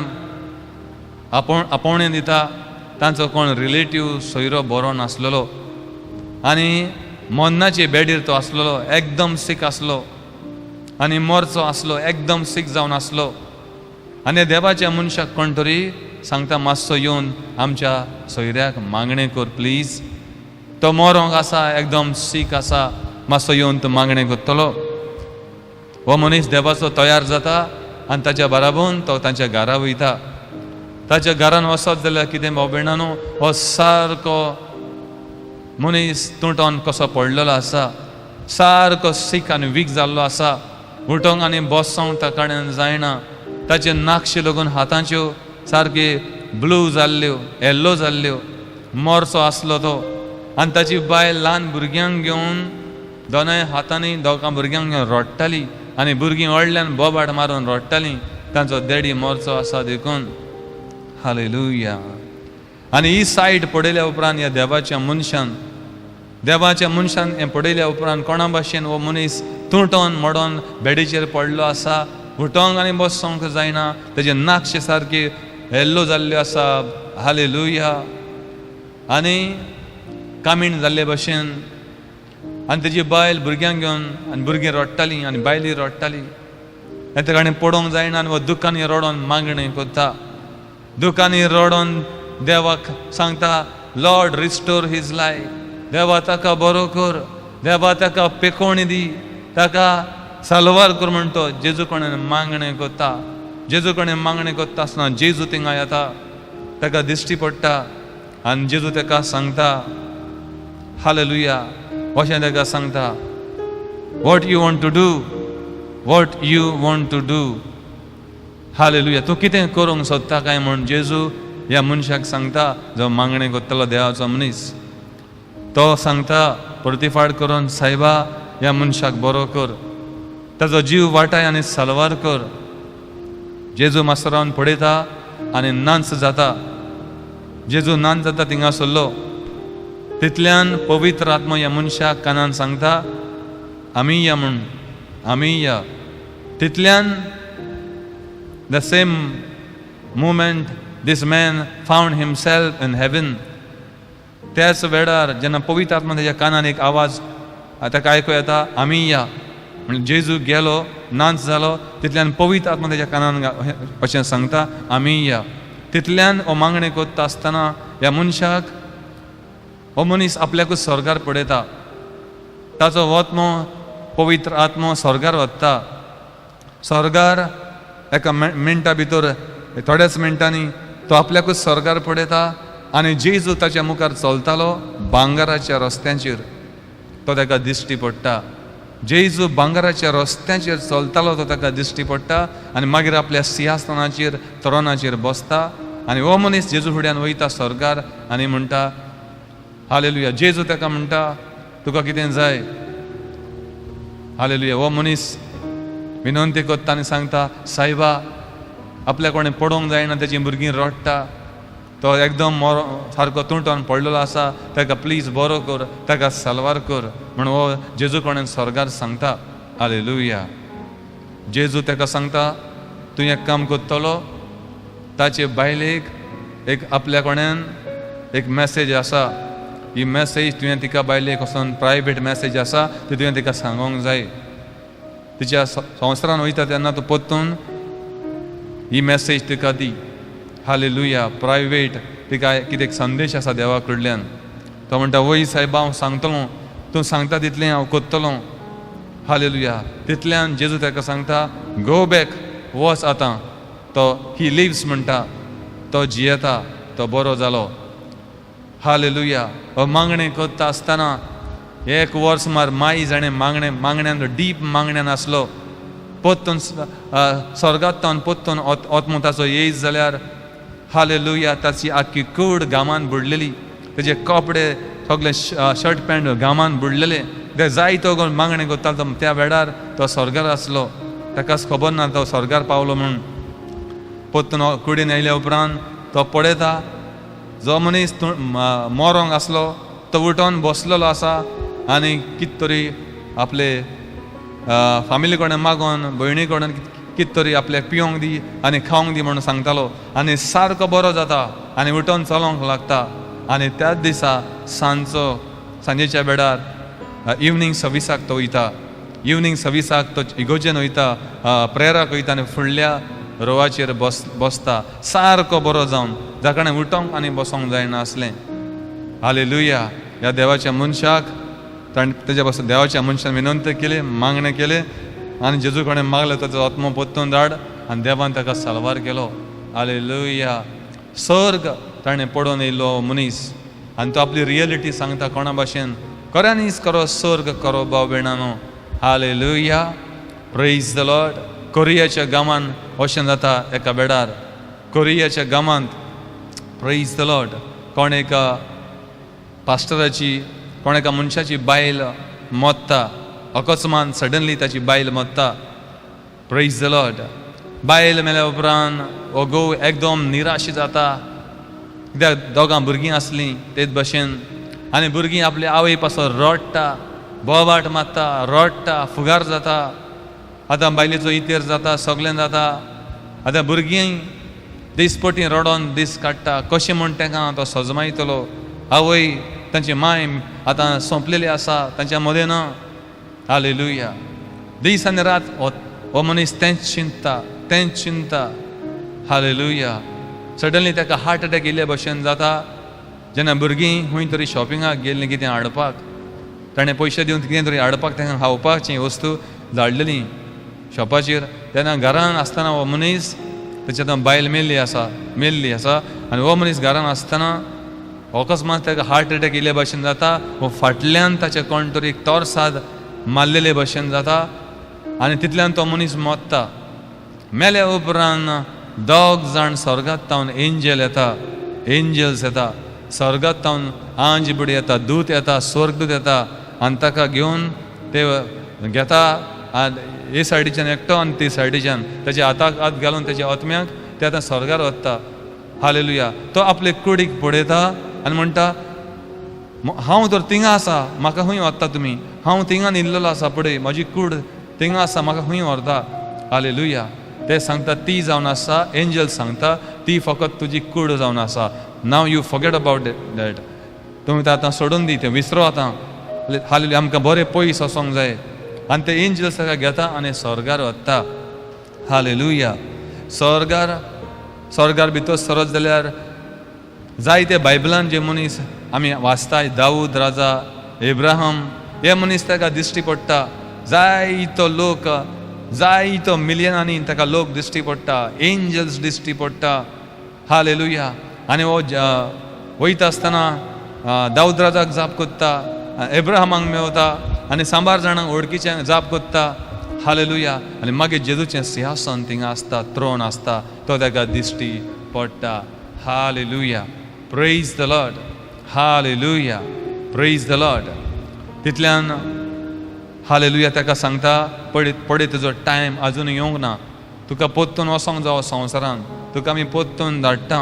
आपोवणें दिता. तांचो कोण रिलेटीव सोयरो बरो नासलेलो आनी मरणाचे बेडीर तो आसलेलो. एकदम सीक आसलो आनी मरचो आसलो. एकदम सीक जावन आसलो. आनी देवाच्या मनशाक कोण तरी सांगता, मातसो येवन आमच्या सोयऱ्याक मागणें कर प्लीज. तो मरोंक आसा, एकदम सीक आसा, मातसो येवन तो मागणें करतलो. हो मनीस देवाचो तयार जाता आनी ताच्या बराबरून तो तांच्या घरा वयता. ताच्या घरान वचत जाल्यार कितें बाबेणानो, हो सारको मनीस तुटोन कसो पडलेलो आसा. सारको सीक आनी वीक जाल्लो आसा. उठोंक आनी बसोंक ताका जायना. ताचे नाकशे लागून हातांच्यो सारके ब्लू जाल्ल्यो, येल्लो जाल्ल्यो, मोरसो आसलो तो. आनी ताची बायल ल्हान भुरग्यांक घेवन दोनाय हातांनी दोगां भुरग्यांक घेवन रडटाली आनी भुरगीं व्हडल्यान बोबाड मारून रडटालीं. तांचो डॅडी मोरचो आसा देखून. हालेलुया. आनी ही सायट पळयल्या उपरांत ह्या देवाच्या मनशान हें पळयल्या उपरांत कोणा भाशेन हो मनीस तुटोन मोडोन बेडीचेर पडलो आसा, उठोंक आनी बसोंक जायना, तेजे नाकशे सारके येल्लो जाल्ले आसा. हालेलुया. आनी कामीण जाल्ले भशेन. आनी तेजी बायल भुरग्यांक घेवन आनी भुरगीं रडटालीं आनी बायली रडटाली. हें ताणें पडोवंक जायना आनी हो दुखांनी रडोन मागणें करता. दुखांनी रडोन देवाक सांगता, लॉर्ड रिस्टोर हीज लायफ. देवा ताका बरो कर, देवा ताका पेकोवणी दी, ताका साल्वार कर म्हण तो जेजू कडेन मागणें करता. जेजू कडेन मागणें करता आसतना जेजू थिंगा येता, ताका दिश्टी पडटा आनी जेजू ताका सांगता, हालेलुया, अशें ताका सांगता, what you want to do, what you want to do. Hallelujah. तूं कितें करूंक सोदता काय म्हूण जेजू ह्या मनशाक सांगता, जो मागणें करतलो देवाचो मनीस. तो सांगता प्रतिफाड करून, सायबा ह्या मनशाक बरो कर, ताजो जीव वाटाय आनी साल्वार कर. जेजू मास्तरावन पळयता आनी नांच जाता. जेजू नांच जाता थिंगा सरलो. तितल्यान पवित्र आत्मा ह्या मनशाक कानान सांगता, आमी या म्हूण, आमी या. तितल्यान the same moment this man found himself in heaven. त्याच वेळार जेन्ना पवित्र आत्मा तेज्या कानान एक आवाज ताका आयकूं येता, आमी या. म्हणजे जेजू गेलो, नाच जालो, तितल्यान पवित्र आत्मा तेज्या कानान अशें सांगता, आमी या. तितल्यान हो मागणें करता आसतना ह्या मनशाक हो मनीस आपल्याकूच स्वर्गार पळयता. ताचो वत्मो पवित्र आत्मो स्वर्गार वता. स्वर्गार एका मिनटा भितर, थोड्याच मिनटांनी तो आपल्याकूच स्वर्गार पळयता आनी जेजू ताच्या मुखार चलतालो भांगराच्या रस्त्यांचेर. तो ताका दिश्टी पडटा. जेजू भांगराच्या रस्त्यांचेर चलतालो तो ताका दिश्टी पडटा आनी मागीर आपल्या सिंहासनाचेर, त्रोनाचेर बसता आनी हो मनीस जेजू फुड्यान वयता स्वर्गार आनी म्हणटा, हालेलुया. जेजू ताका म्हणटा, तुका कितें जाय? हालेलुया. हो मनीस विनंती करता आनी सांगता, सायबा आपल्या कोणें पडोवंक जायना, तेजी भुरगीं रडटा, तो एकदम सारको तुटोन पडलेलो आसा, ताका प्लीज बरो कर, ताका साल्वार कर म्हूण हो जेजू कोणें स्वर्गार सांगता. हालेलुया. जेजू ताका सांगता, तूं एक काम करतलो, ताचे बायलेक एक आपल्या कोण्यान एक मॅसेज आसा, ही मॅसेज तुवें तिका बायलेक वचोन प्रायवेट मॅसेज आसा, ती तुवें तिका सांगोंक जाय. तिच्या संवसारान वयता तेन्ना तूं परतून ही मॅसेज तिका दी. हालेलुया. प्रायवेट तिका कितें संदेश आसा देवा कडल्यान. तो म्हणटा, वय सायबा हांव सांगतलो, तूं सांगता तितलें हांव करतलो. हालेलुया. तितल्यान जेजू ताका सांगता, गो बॅक, वच आतां. तो ही लिव्स म्हणटा, तो जियेता, तो बरो जालो. हालेलुया. हो मागणें करता आसतना एक वर्स मार माई जाणें मागण्यान डीप मागण्यान आसलो. पोत्तून स्वर्गांत तावन पोत्तून ओतमो ताचो येयज जाल्यार, हालेलुया, ताची आख्खी कूड गामान बुडलेली, तेजे कपडे सगळे शर्ट पॅन्ट गामान बुडलेले. ते जाय तो मागणें करतालो त्या वेळार तो स्वर्गार आसलो. ताकाच खबर ना तो स्वर्गार पावलो म्हूण. पोत्तून कुडीन येयल्या उपरांत तो पळयता, जो मनीस मोरोंक आसलो तो उठोन बसलेलो आसा आनी कित तरी आपले फामिली कडेन मागोन, भयणी कडेन कित तरी आपल्याक पिवंक दी आनी खावंक दी म्हणून सांगतालो आनी सारको बरो जाता आनी उठोन चलोंक लागता. आनी त्याच दिसा सांजेच्या वेळार इवनिंग सर्विसाक तो वयता. इवनिंग सर्विसाक तो इगोजेन वयता, प्रेयराक वयता आनी फुडल्या रोवाचेर बसता, सारको बरो जावन, जाका उठोंक आनी बसोंक जायना आसलें. हालेलुया. ह्या देवाच्या मनशाक ताणें तेज्या पासून देवाच्या मनशान विनंती केली, मागणें केलें आनी जेजू कडेन मागलें, ताचो आत्मो पोत्तून धाड आनी देवान ताका साल्वार केलो. हालेलुया. सर्ग ताणें पडोवन येयलो मनीस आनी तो आपली रियलिटी सांगता कोणा भाशेन, खऱ्यांनीच खरो सर्ग खरो भाव भयणानो. हालेलुया. Praise the Lord. कोरियाच्या गांवांत वचन जाता एका बेडार कोरियाच्या गांवांत प्रेज द लॉर्ड कोण एका पास्टराची कोण एका मनशाची बायल मोत्ता अकस्मात सडनली ताची बायल मोत्ता प्रेज द लॉर्ड बायल मेल्या उपरांत हो घोव एकदम निराश जाता कित्याक दोगां भुरगीं आसलीं तेच भशेन आनी भुरगीं आपल्या आवय पासून रडटा बोबाट मारता रडटा फुगार जाता आतां बायलेचो इतेर जाता सगळें जाता आतां भुरगीं दिसपटी रडोन दीस काडटा कशें म्हूण तांकां तो सजमायतलो आवय तांची माय आतां सोंपलेली आसा तांच्या मदें ना हालेलुया दीस आनी रात हो मनीस तेंच चिंतता हालेलुया सडनली ताका हार्ट अटॅक येयले भशेन जाता जेन्ना भुरगीं खंय तरी शॉपिंगाक गेल्लीं कितें हाडपाक ताणें पयशे दिवन कितें तरी हाडपाक तांकां खावपाची वस्तू धाडलेली शॉपाचेर तेन्ना घरान आसतना हो मनीस ताच्या बायल मेल्ली आसा आनी हो मनीस घरान आसतना अकस्मात ताका हार्ट अटॅक येयले भशेन जाता हो फाटल्यान ताच्या कोण तरी तोरसाद मारलेले भशेन जाता आनी तितल्यान तो मनीस मोत्ता मेल्या उपरांत 2 जाण स्वर्गांत तावन एंजल्स येता स्वर्गांत तावन आंज बुडी येता दूत येता स्वर्गदूत येता आनी ताका घेवन ते घेता हे सायडीच्यान एकटो आनी ते सायडीच्यान ताच्या हाताक हात घालून ताच्या आत्म्याक ते आतां स्वर्गार वता हालेलुया तो आपले कुडीक पळयता आनी म्हणटा हांव तर थिंगा आसा म्हाका खंय व्हरता तुमी हांव थिंगा न्हिल्लेलो आसा पळय म्हजी कूड थिंगा आसा म्हाका खंय व्हरता हालेलुया ते सांगता ती जावन आसा एंजल सांगता ती फकत तुजी कूड जावन आसा नाव यू फॉरगेट अबाउट दॅट तुमी तें आतां सोडून दी तें विसरो आतां हालेलुया आमकां बरें पयस वचोंक जाय आनी ते एंजल ताका घेता आनी स्वर्गार व्हरता हालेलुया स्वर्गार भितर सरत जाल्यार जायते बायबलान जे मनीस आमी वाचताय दाऊद राजा एब्राहम हे मनीस ताका दिश्टी पडटा जायतो मिलियनांनी ताका लोक दिश्टी पडटा एंजल्स दिश्टी पडटा हालेलुया आनी हो वयता आसतना दाऊद राजाक जाप कोत्ता एब्राहमाक मेवता आनी सांबार जाणांक वळखीच्यांक जाप कोत्ता हालेलुया आनी मागीर जेजूचें सिंहासन थिंगा आसता थ्रोन आसता तो ताका दिश्टी पडटा hallelujah praise the Lord hallelujah praise the Lord तितल्यान हालेलुया ताका सांगता पळय तुजो टायम आजून येवंक ना तुका पोत्तून वसोंक जावो संवसारान तुका आमी पोत्तून धाडटा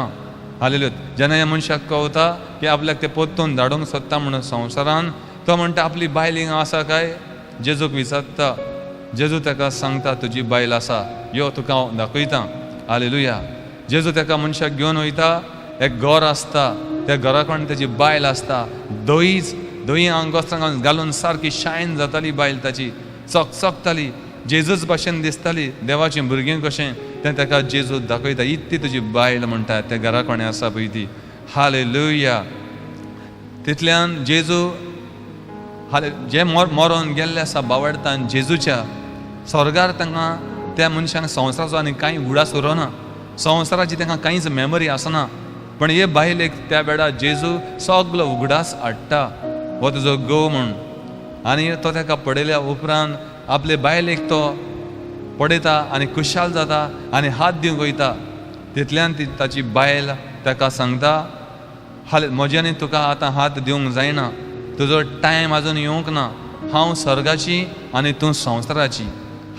हालेलुया जेन्ना ह्या मनशाक कळटा की आपल्याक ते पोत्तून धाडूंक सोदता म्हणून संवसारान तो म्हणटा आपली बायल हिंगा आसा काय जेजूक विचारता जेजू ताका सांगता तुजी बायल आसा यो तुका हांव दाखयता हालेलुया जेजू ताका मनशाक घेवन वयता एक घर आसता त्या घरा कडेन ताजी बायल आसता दोई आंगोस्तांक घालून सारकी शायन जाताली बायल ताची चकचकताली जेजूच भाशेन दिसताली देवाचें भुरगें कशें तें ताका जेजू दाखयता इतली तुजी बायल म्हणटा त्या घरा कडेन आसा पळय ती हालेलुया तितल्यान जेजू जे मरोन गेल्ले आसा बावडतान जेजूच्या स्वर्गार तांकां त्या मनशांक संवसाराचो आनी कांय उडास उरोना संवसाराची तांकां कांयच मेमरी आसना पण हे बायलेक त्या वेळार जेजू सगलो उगडास हाडटा हो तुजो घोव म्हूण आनी तो ताका पळयल्या उपरांत आपले बायलेक तो पळयता आनी खुशाल जाता आनी हात दिवंक वयता तितल्यान ती ताची बायल ताका सांगता म्हज्यानी तुका आतां हात दिवंक जायना तुजो टायम आजून येवंक ना हांव स्वर्गाची आनी तूं संवसाराची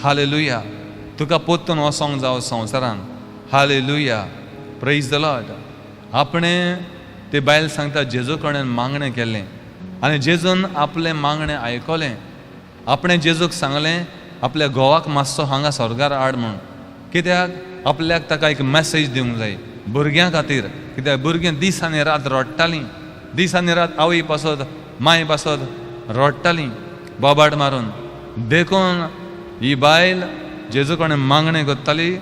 हालेलुया तुका पोत्तून वसोंक जावो संवसारान हालेलुया प्रेज द लॉर्ड आपणें ते बायल सांगता जेजू कडेन मागणें केलें आनी जेजून आपलें मागणें आयकलें आपणें जेजूक सांगलें आपल्या घोवाक मातसो हांगा स्वर्गार हाड म्हूण कित्याक आपल्याक ताका एक मॅसेज दिवंक जाय भुरग्यां खातीर कित्याक भुरगीं दीस आनी रात रडटालीं दीस आनी रात आवय पासत माय पासत रडटालीं बोबाट मारून देखून ही बायल जेजू कडेन मागणें करताली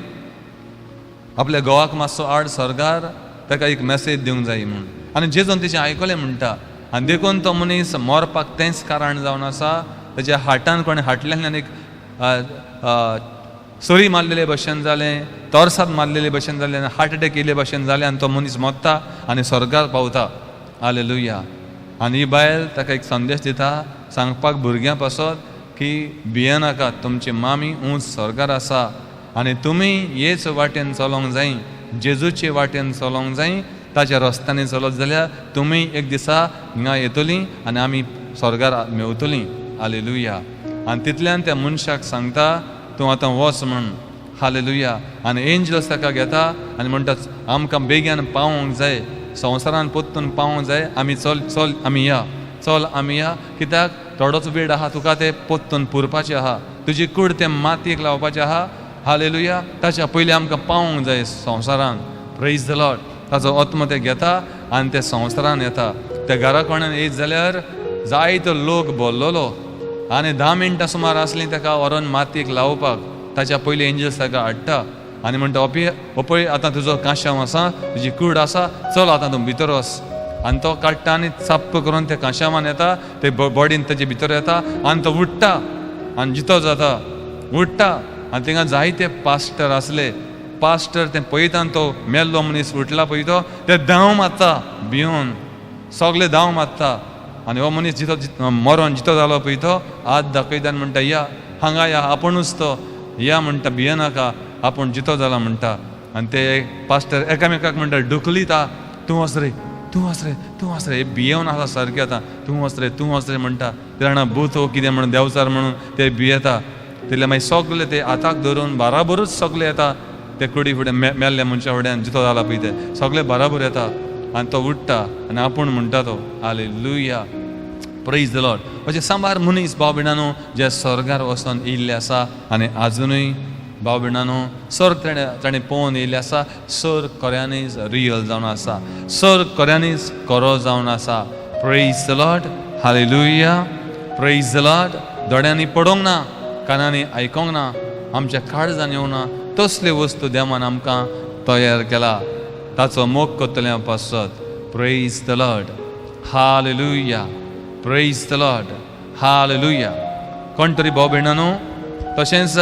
आपल्या घोवाक मातसो हाड स्वर्गार ताका एक मॅसेज दिवंक जाय म्हूण आनी जेजून तिचें आयकलें म्हणटा आनी देखून तो मनीस मरपाक तेंच कारण जावन आसा ताच्या हार्टान कोणें हाटल्यान एक सोरी मारलेले भशेन जालें तोरसाद मारलेले भशेन जालें आनी हार्ट अटॅक येयले भशेन जालें आनी तो मनीस मरता आनी स्वर्गार पावता हालेलुया आनी ही बायल ताका एक संदेश दिता सांगपाक भुरग्यां पासत की भियेनाका तुमची मामी उंच स्वर्गार आसा आनी तुमी हेच वाटेन चलोंक जाय, जेजूचे वाटेन चलोंक जाय. ताच्या रस्त्यांनी चलत जाल्यार तुमी एक दिसा हिंगा येतलीं आनी आमी स्वर्गार मेवतलीं. हालेलुया. आनी तितल्यान त्या मनशाक सांगता तूं आतां वच म्हण. हालेलुया. आनी एंजल्स ताका घेता आनी म्हणटा आमकां बेगीन पावोंक जाय, संवसारान पोत्तून पावोंक जाय. आमी चल चल आमी या, चल आमी या. कित्याक थोडोच वेळ आहा तुका ते पोत्तून पुरपाचें आहा, तुजी कूड ते मातयेक लावपाचें आहा. हालेलुया. ताच्या पयलीं आमकां पावोंक जाय संवसारान. Praise the Lord. ताचो आत्मो ते घेता आनी ते संवसारान येता. त्या घरा कोणान येयत जाल्यार जायतो लोक भरलोलो आनी 10 मिनटां सुमार आसलीं ताका व्हरोन मातयेक लावपाक. ताच्या पयलीं एंजल्स ताका हाडटा आनी म्हणटा पळय आतां तुजो कांशाव आसा, तुजी कूड आसा, चल आतां तूं भितर वच. आनी तो काडटा आनी चाप्प करून त्या कांशावान येता, ते बॉडीन तेजे भितर येता आनी तो उठ्ठा आनी जितो जाता, उठ्ठा. आनी थिंगा जायते पास्टर आसले. पास्टर तें पळयता तो मेल्लो मनीस उठला पळय तो, ते धांव मारता भिवून, सगळे धांव मारता. आनी हो मनीस जितो मरोन जितो जालो पळय तो हात दाखयता आनी म्हणटा या हांगा या, आपुणूच तो या म्हणटा, भियेनाका, आपूण जितो जाला म्हणटा. आनी ते पास्टर एकामेकाक म्हणटा ढुकलीता, तूं वच रे, तूं वच रे, तूं वच रे. भियेवन आसा सारकें आतां, तूं वच रे, तूं वच रे म्हणटा. ते जाणा भूत हो कितें म्हणून देंवचार म्हणून ते भियेता. तेले मागीर सगळे ते हाताक धरून बाराबरूच सगळे येता ते कुडी फुडें, मेल्ल्या मनशा फुड्यान जितो जाला पळय ते सगळे बाराबर येता. आनी तो उठ्ठा आनी आपूण म्हणटा तो हालेलुया. Praise the Lord. अशें सांबार मनीस भाव भयणानो जे स्वर्गार वचोन येयल्ले आसा आनी आजुनूय भाव भयणानो स्वर्ग ताणें पळोवन येयल्ले आसा. स्वर्ग खऱ्यांनीच रियल जावन आसा, स्वर्ग खऱ्यांनीच खरो जावन आसा. Praise the Lord. Hallelujah. Praise the Lord. दोळ्यांनी पडोंक ना, कानांनी आयकोंक ना, आमच्या काळजान येवं ना, तसले वस्तू देवान आमकां तयार केला. ताचो मोग करतले पासत. Praise the Lord. Hallelujah. Praise the Lord. Hallelujah. कोण तरी भाव भयणानो तशेंच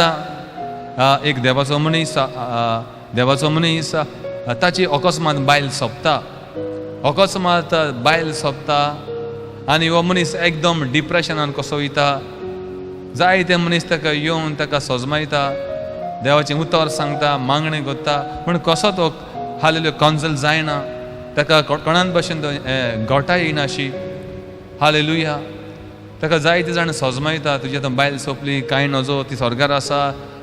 एक देवाचो मनीस ताची अकस्मात बायल सोंपता, अकस्मात बायल सोंपता आनी हो मनीस एकदम डिप्रेशनान कसो वयता. जायते मनीस ताका येवन ताका सोजमायता, देवाचें उतर सांगता, मागणें करता, पूण कसो तो हालेलुया कावन्सल जायना. ताका कोणान भाशेन गोठाय येयना अशी. हालेलुया. ताका जायते जाण सोजमायता, तुजी आतां बायल सोंपली, कांय नजो, ती स्वर्गार आसा.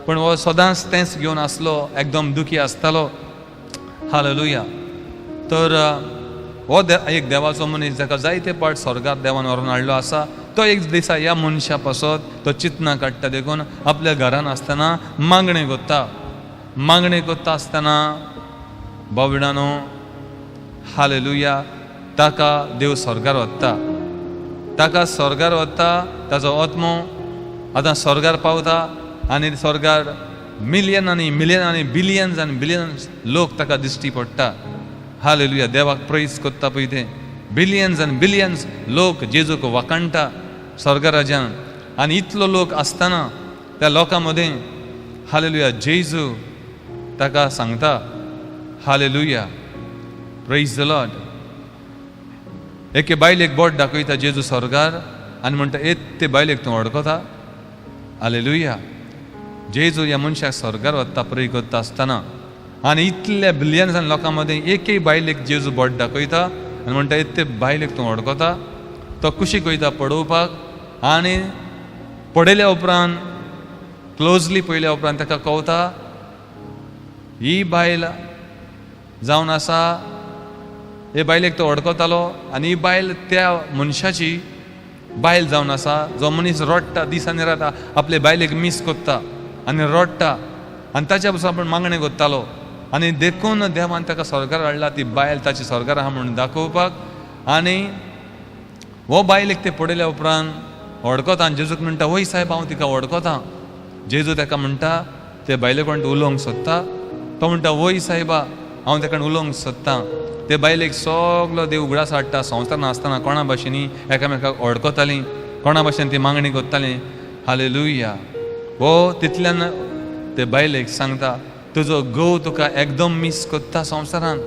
पूण हो सदांच तेंच घेवन आसलो, एकदम दुखी आसतालो. हालेलुया. तर हो एक देवाचो मनीस जाका जायते पाट स्वर्गार देवान व्हरोन हाडलो आसा, तो एक दिसा ह्या मनशा पासत तो चिंतना काडटा देखून आपल्या घरान आसतना मागणें करता. मागणें करता आसतना भाव भयणानो हालेलुया ताका देव स्वर्गार व्हरता. ताका स्वर्गार व्हरता. ताचो आत्मो आतां स्वर्गार पावता आनी स्वर्गार मिलियन आनी बिलियन्स आनी बिलियन्स लोक ताका दिश्टी पडटा. हालेलुया. देवाक प्रेज करता पळय ते बिलियन्स आनी बिलियन्स लोक जेजूक वखणटा स्वर्ग राज्यान. आनी इतलो लोक आसतना त्या लोकां मदें हालेलुया जेजू ताका सांगता हालेलुया. Praise the Lord. एके बायलेक बोट दाखयता जेजू स्वर्गार आनी म्हणटा ते बायलेक तूं वळखता. हालेलुया. जेजू ह्या मनशाक स्वर्गार व्हरता प्रे करता आसतना आनी इतल्या बिलियन्सान लोकां मदें एके बायलेक जेजू बोट दाखयता आनी म्हणटा ते बायलेक तूं वळखता. तो कुशीक वयता पळोवपाक आनी पळयल्या उपरांत क्लोजली पळयल्या उपरांत ताका कळटा ही बायल जावन आसा. हे बायलेक तो वळखतालो आनी ही बायल त्या मनशाची बायल जावन आसा जो मनीस रडटा, दिसांनी राता, आपले बायलेक मिस करता आनी रडटा आनी ताच्या पासून आपण मागणें करतालो. आनी देखून देवान ताका स्वर्गार हाडला ती बायल ताची स्वर्गार आहा म्हणून दाखोवपाक. आनी हो बायलेक ते पळयल्या उपरांत वळखता आनी जेजूक म्हणटा वय सायब हांव तिका वळखता. जेजू ताका म्हणटा ते बायले कोण उलोवंक सोदता. तो म्हणटा वय सायबा हांव ताका उलोवंक सोदता. ते बायलेक सगलो देव उगडास हाडटा. संवसारान आसतना कोणा भाशेनी एकामेकाक वळखतालीं, कोणा भाशेन ती मागणी करतालीं. हालेलुया. हो तितल्यान ते बायलेक सांगता तुजो घोव तुका एकदम मिस करता संवसारान.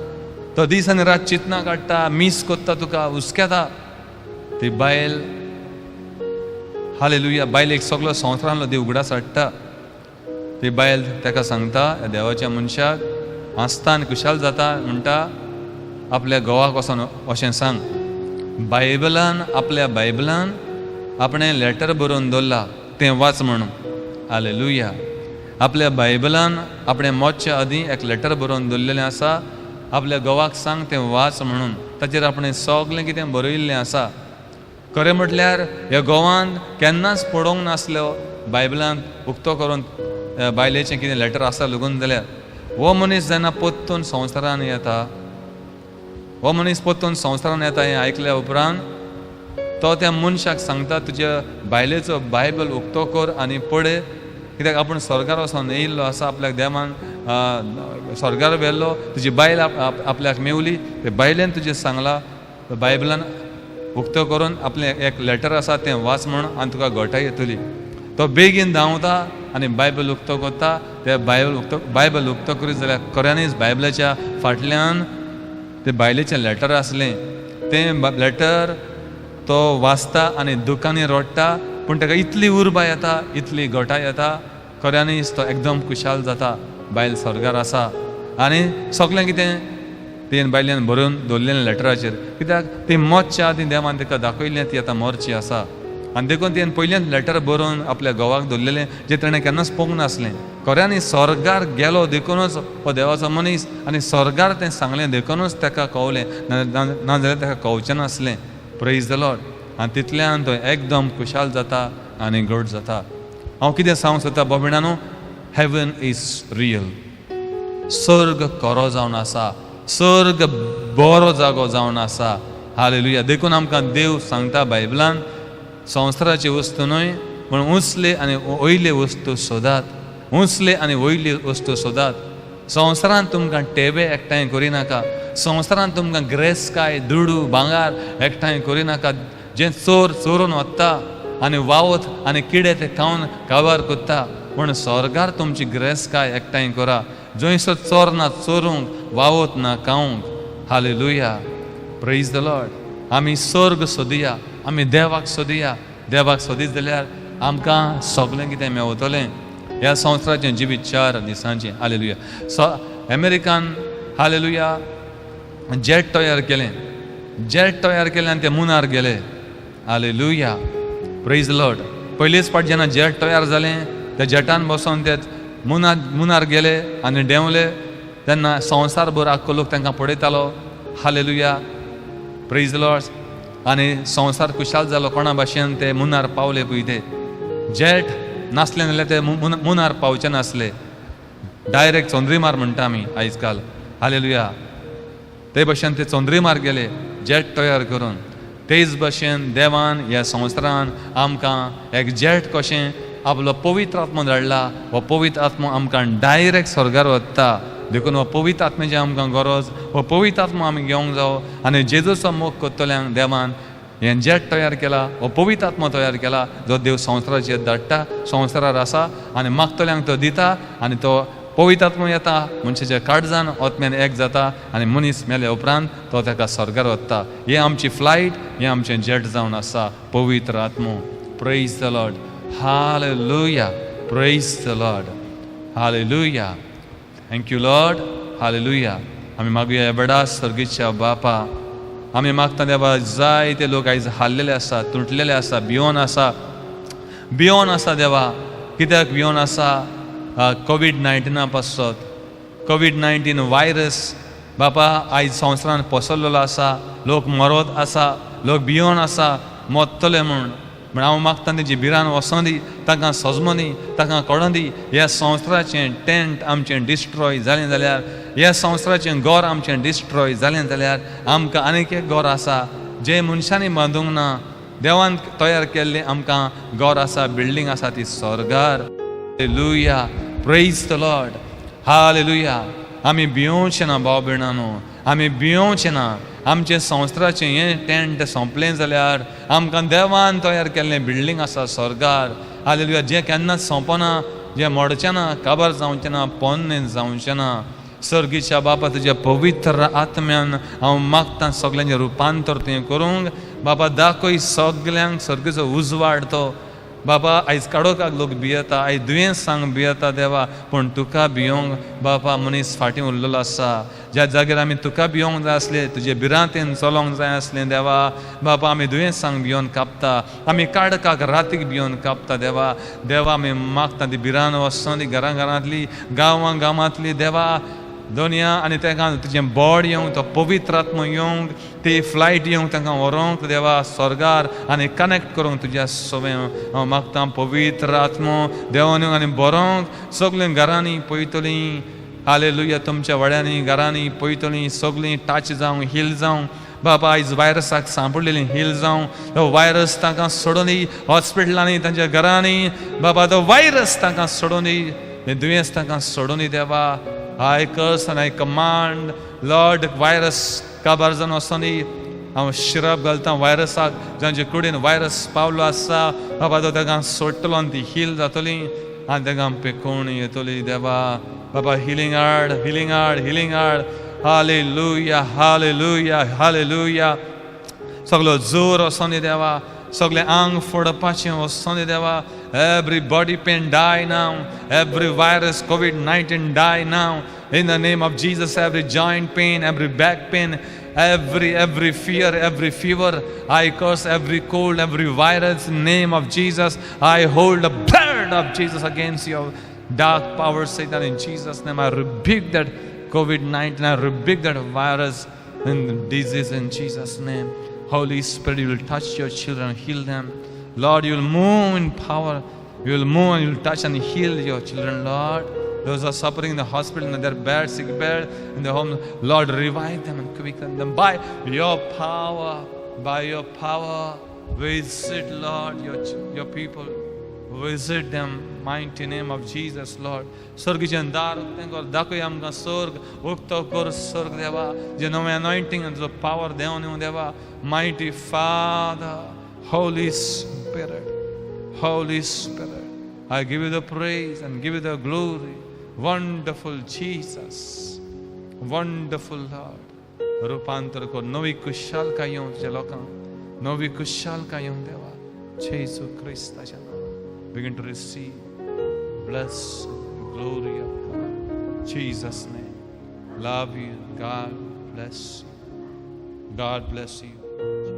तो दीस आनी रात चिंतना काडटा, मिस करता तुका, हुस्केता. ती बायल हालेलुया बायलेक सगलो संवसारांतलो देव उगडास हाडटा. ती बायल ताका सांगता देवाच्या मनशाक आसता आनी कुशाल जाता म्हणटा आपल्या घोवाक वचोन अशें सांग बायबलान आपल्या बायबलान आपणें लेटर बरोवन दवरला तें वाच म्हणून हालेलुया आपल्या बायबलान आपणें मोतच्या आदीं एक लेटर बरोवन दवरलेलें आसा आपल्या घोवाक सांग तें वाच म्हणून ताचेर आपणें सगलें कितें बरयल्लें आसा खरें म्हटल्यार ह्या घोवान केन्नाच पडोवंक नासलो बायबलान उक्तो करून बायलेचें कितें लेटर आसा लगून जाल्यार हो मनीस जेन्ना पोत्तून संवसारान येता हो मनीस पोत्तून संवसारान येता हें आयकल्या उपरांत तो त्या मनशाक सांगता तुज्या बायलेचो बायबल उक्तो कर आनी पळय कित्याक आपूण स्वर्गार वचोन येयल्लो आसा आपल्याक देवान स्वर्गार व्हेल्लो तुजी बायल आपल्याक मेवली ते बायलेन तुजें सांगलां बायबलान उक्तो करून आपलें एक लेटर आसा तें वाच म्हणून आनी तुका घोटाय येतली तो बेगीन धांवता आनी बायबल उक्तो करता ते बायबल उक्तो करीत जाल्यार खऱ्यांनीच बायबलाच्या फाटल्यान ते बायलेचें लेटर आसलें तें लेटर तो वाचता आनी दुखांनी रडटा पूण ताका इतली उर्बा येता इतली घोटाय येता खऱ्यांनीच तो एकदम कुशाल जाता बायल स्वर्गार आसा आनी सगलें कितें तें बायलेन बरोवन दवरलेलें लेटराचेर कित्याक ती मोतच्या आदीं देवान ताका दाखयल्लें ती आतां मरची आसा आनी देखून तें पयलेंच लेटर बरोवन आपल्या घोवाक दवरलेलें जें ताणें केन्नाच पळोवंक नासलें खऱ्यांनी स्वर्गार गेलो देखूनच हो देवाचो मनीस आनी स्वर्गार तें सांगलें देखूनच ताका कळलें नाजाल्यार ताका कळचें नासलें प्रेज द लॉर्ड आनी तितल्यान तो एकदम कुशाल जाता आनी घट जाता हांव कितें सांगूंक सोदता बाबीणानू हेवन इज रियल सर्ग खरो जावन आसा सर्ग बरो जागो जावन आसा हालेलुया देखून आमकां देव सांगता बायबलान संवसाराची वस्तू न्हय पूण उंचले आनी वयले वस्तू सोदात उंचले आनी वयली वस्तू सोदात संवसारांत तुमकां टेबे एकठांय करिनाका संवसारांत तुमकां ग्रेस्काय दुडू भांगार एकठांय करिनाका जें चोर चोरून व्हरता आनी वावत आनी किडे ते खावन काबार कोत्ता पूण स्वर्गार तुमची ग्रेस्काय एकठांय करा जंयसर चोर ना चोरूंक वावत ना खावंक हालेलुया प्रेज द लॉर्ड आमी सर्ग सोदुया आमी देवाक सोदीत जाल्यार आमकां सगलें कितें मेवतलें ह्या संवसाराचें जिवीत 4 दिसांचें हालेलुया अमेरिकान हालेलुया जेट तयार केलें आनी ते मुनार गेले हालेलुया प्रेज द लॉर्ड पयलीच फावट जेन्ना जेट तयार जालें त्या जेटान बसोन ते मुनार गेले आनी देंवले तेन्ना संवसारभर आख्खो लोक तांकां पळयतालो हालेलुया प्रेज द लॉर्ड आनी संवसार कुशाल जालो कोणा भाशेन ते मुनार पावले पळय ते जेट नासले जाल्यार ते मुनार पावचे नासले डायरेक्ट चोंद्रीमार म्हणटा आमी आयज काल हालेलुया ते भाशेन ते चोंद्रीमार गेले जेट तयार करून तेच भाशेन देवान ह्या संवसारान आमकां एक जेट कशें आपलो पवित्र आत्मो धाडला हो पवित्र आत्मो आमकां डायरेक्ट स्वर्गार व्हरता देखून हो पवित्र आत्म्याची आमकां गरज हो पवित्र आत्मो आमी घेवंक जावो आनी जेजूचो मोग कोत्तल्यांक देवान हें जेट तयार केला हो पवित्र आत्मो तयार केला जो देव संवसाराचेर धाडटा संवसारार आसा आनी मागतल्यांक तो दिता आनी तो पवित्र आत्मो येता मनशाच्या काळजान आत्म्यान एक जाता आनी मनीस मेले उपरांत तो ताका स्वर्गार व्हरता हें आमची फ्लायट हें आमचें जेट जावन आसा पवित्र आत्मो praise the Lord hallelujah praise the Lord hallelujah thank you Lord hallelujah आमी मागुया एबडा सर्गीच्या बापा आमी मागता देवा जायते लोक आयज हाल्लेले आसा तुटलेले आसा भियोन आसा देवा कित्याक भियोन आसा कोविड-19 पासत कोविड-19 वायरस बापा आयज संवसारान पसरलेलो आसा लोक मरत आसा लोक भियोन आसा मरतले म्हण हांव मागता तेजी भिरान वसों दी तांकां सजमो दी तांकां कळोन दी ह्या संवसाराचें टेंट आमचें डिस्ट्रॉय जालें जाल्यार ह्या संवसाराचें घर आमचें डिस्ट्रॉय जालें जाल्यार आमकां आनीक एक घर आसा जें मनशांनी बांदूंक ना देवान तयार केल्लें आमकां घर आसा बिल्डींग आसा ती स्वर्गार hallelujah praise the Lord hallelujah आमी भियोवचे ना भाव भयणांनो आमी भियोवचे ना आमचें संवसाराचें हें टेंट सोंपलें जाल्यार आमकां देवान तयार केल्लें बिल्डींग आसा स्वर्गार हालेलुया जें केन्नाच सोंपना जें मोडचें ना काबार जावचें ना पोन्नें जावचें ना सर्गीच्या बापा तुज्या पवित्र आत्म्यान हांव मागता सगल्यांचें रुपांतर तें करूंक बाबा दाखय सगल्यांक सर्गीचो उजवाड तो बाबा आयज काडोवपाक लोक भियेता, आयज दुयेंसांक भियेता देवा, पूण तुका भियोंक बाबा मनीस फाटीं उरलेलो आसा. ज्या जाग्यार आमी तुका भियोंक जाय आसले, तुजे बिरांतेन चलोंक जाय आसलें देवा, बाबा आमी दुयेंसांक भियोन कापता, आमी काडकाक रातीक भियोन कापता देवा. देवा आमी मागता ती बिरान वचोन घरांतली गांवांतली देवा दोनिया आनी ताका तुजें बोड येवंक, तो पवित्र आत्मा येवंक, ती फ्लायट येवंक तांकां व्हरोंक देवा स्वर्गार आनी कनेक्ट करूंक तुज्या सोबें हांव मागता. पवित्र आत्मो देवान येवंक आनी बरोंक सगळीं घरांनी पळयतलीं. हालेलुया. तुमच्या वड्यांनी घरांनी पळयतलीं सगळीं टच जावं, हील जावं. बाबा आयज वायरसाक सांपडलेलीं हील जावं. तो वायरस तांकां सोडून दी हॉस्पिटलांनी, तांच्या घरांनी. बाबा तो वायरस तांकां सोडून दी, तें दुयेंस तांकां सोडून दी देवा. I curse and I command, Lord, virus काबार जावन वचोन दी. हांव शिरप घालता वायरसाक, जांचे कुडीन वायरस पावलो आसा बाबा तो तांकां सोडटलो आनी ती हील जातली आनी तांकां पेकोवण येतली देवा. बाबा हिलींग हाड, हिलींग हाड, हिलींग हाड. Hallelujah, hallelujah, hallelujah. सगळो जोर वचोन दी देवा, सगळें आंग फोडपाचें वचोन दी देवा. Every body pain die now. Every virus, COVID-19 die now. In the name of Jesus, every joint pain, every back pain, every fear, every fever, I curse every cold, every virus. In the name of Jesus, I hold the blood of Jesus against your dark power, Satan. In Jesus' name, I rebuke that COVID-19. I rebuke that virus and disease in Jesus' name. Holy Spirit, you will touch your children, heal them. Lord, you will move in power. You will move and you will touch and heal your children, Lord. Those who are suffering in the hospital, in their bed, sick bed, in the home, Lord, revive them and quicken them by your power. By your power, visit, Lord, your people. Visit them, mighty name of Jesus, Lord. Sorgichan dar ukten dakoy amka sorg ukto kor sorg deva. Je nome anointing and the power deonu deva. Mighty Father, Holy Spirit, Holy Spirit, I give you the praise and give you the glory. Wonderful Jesus, wonderful Lord. रूपांतर को नवी कुशल का यूं चलोका, नवी कुशल का यूं देवा. Jesus Christ नाम. Begin to receive, bless, glory of God. Jesus' name. Love you. God bless you. God bless you.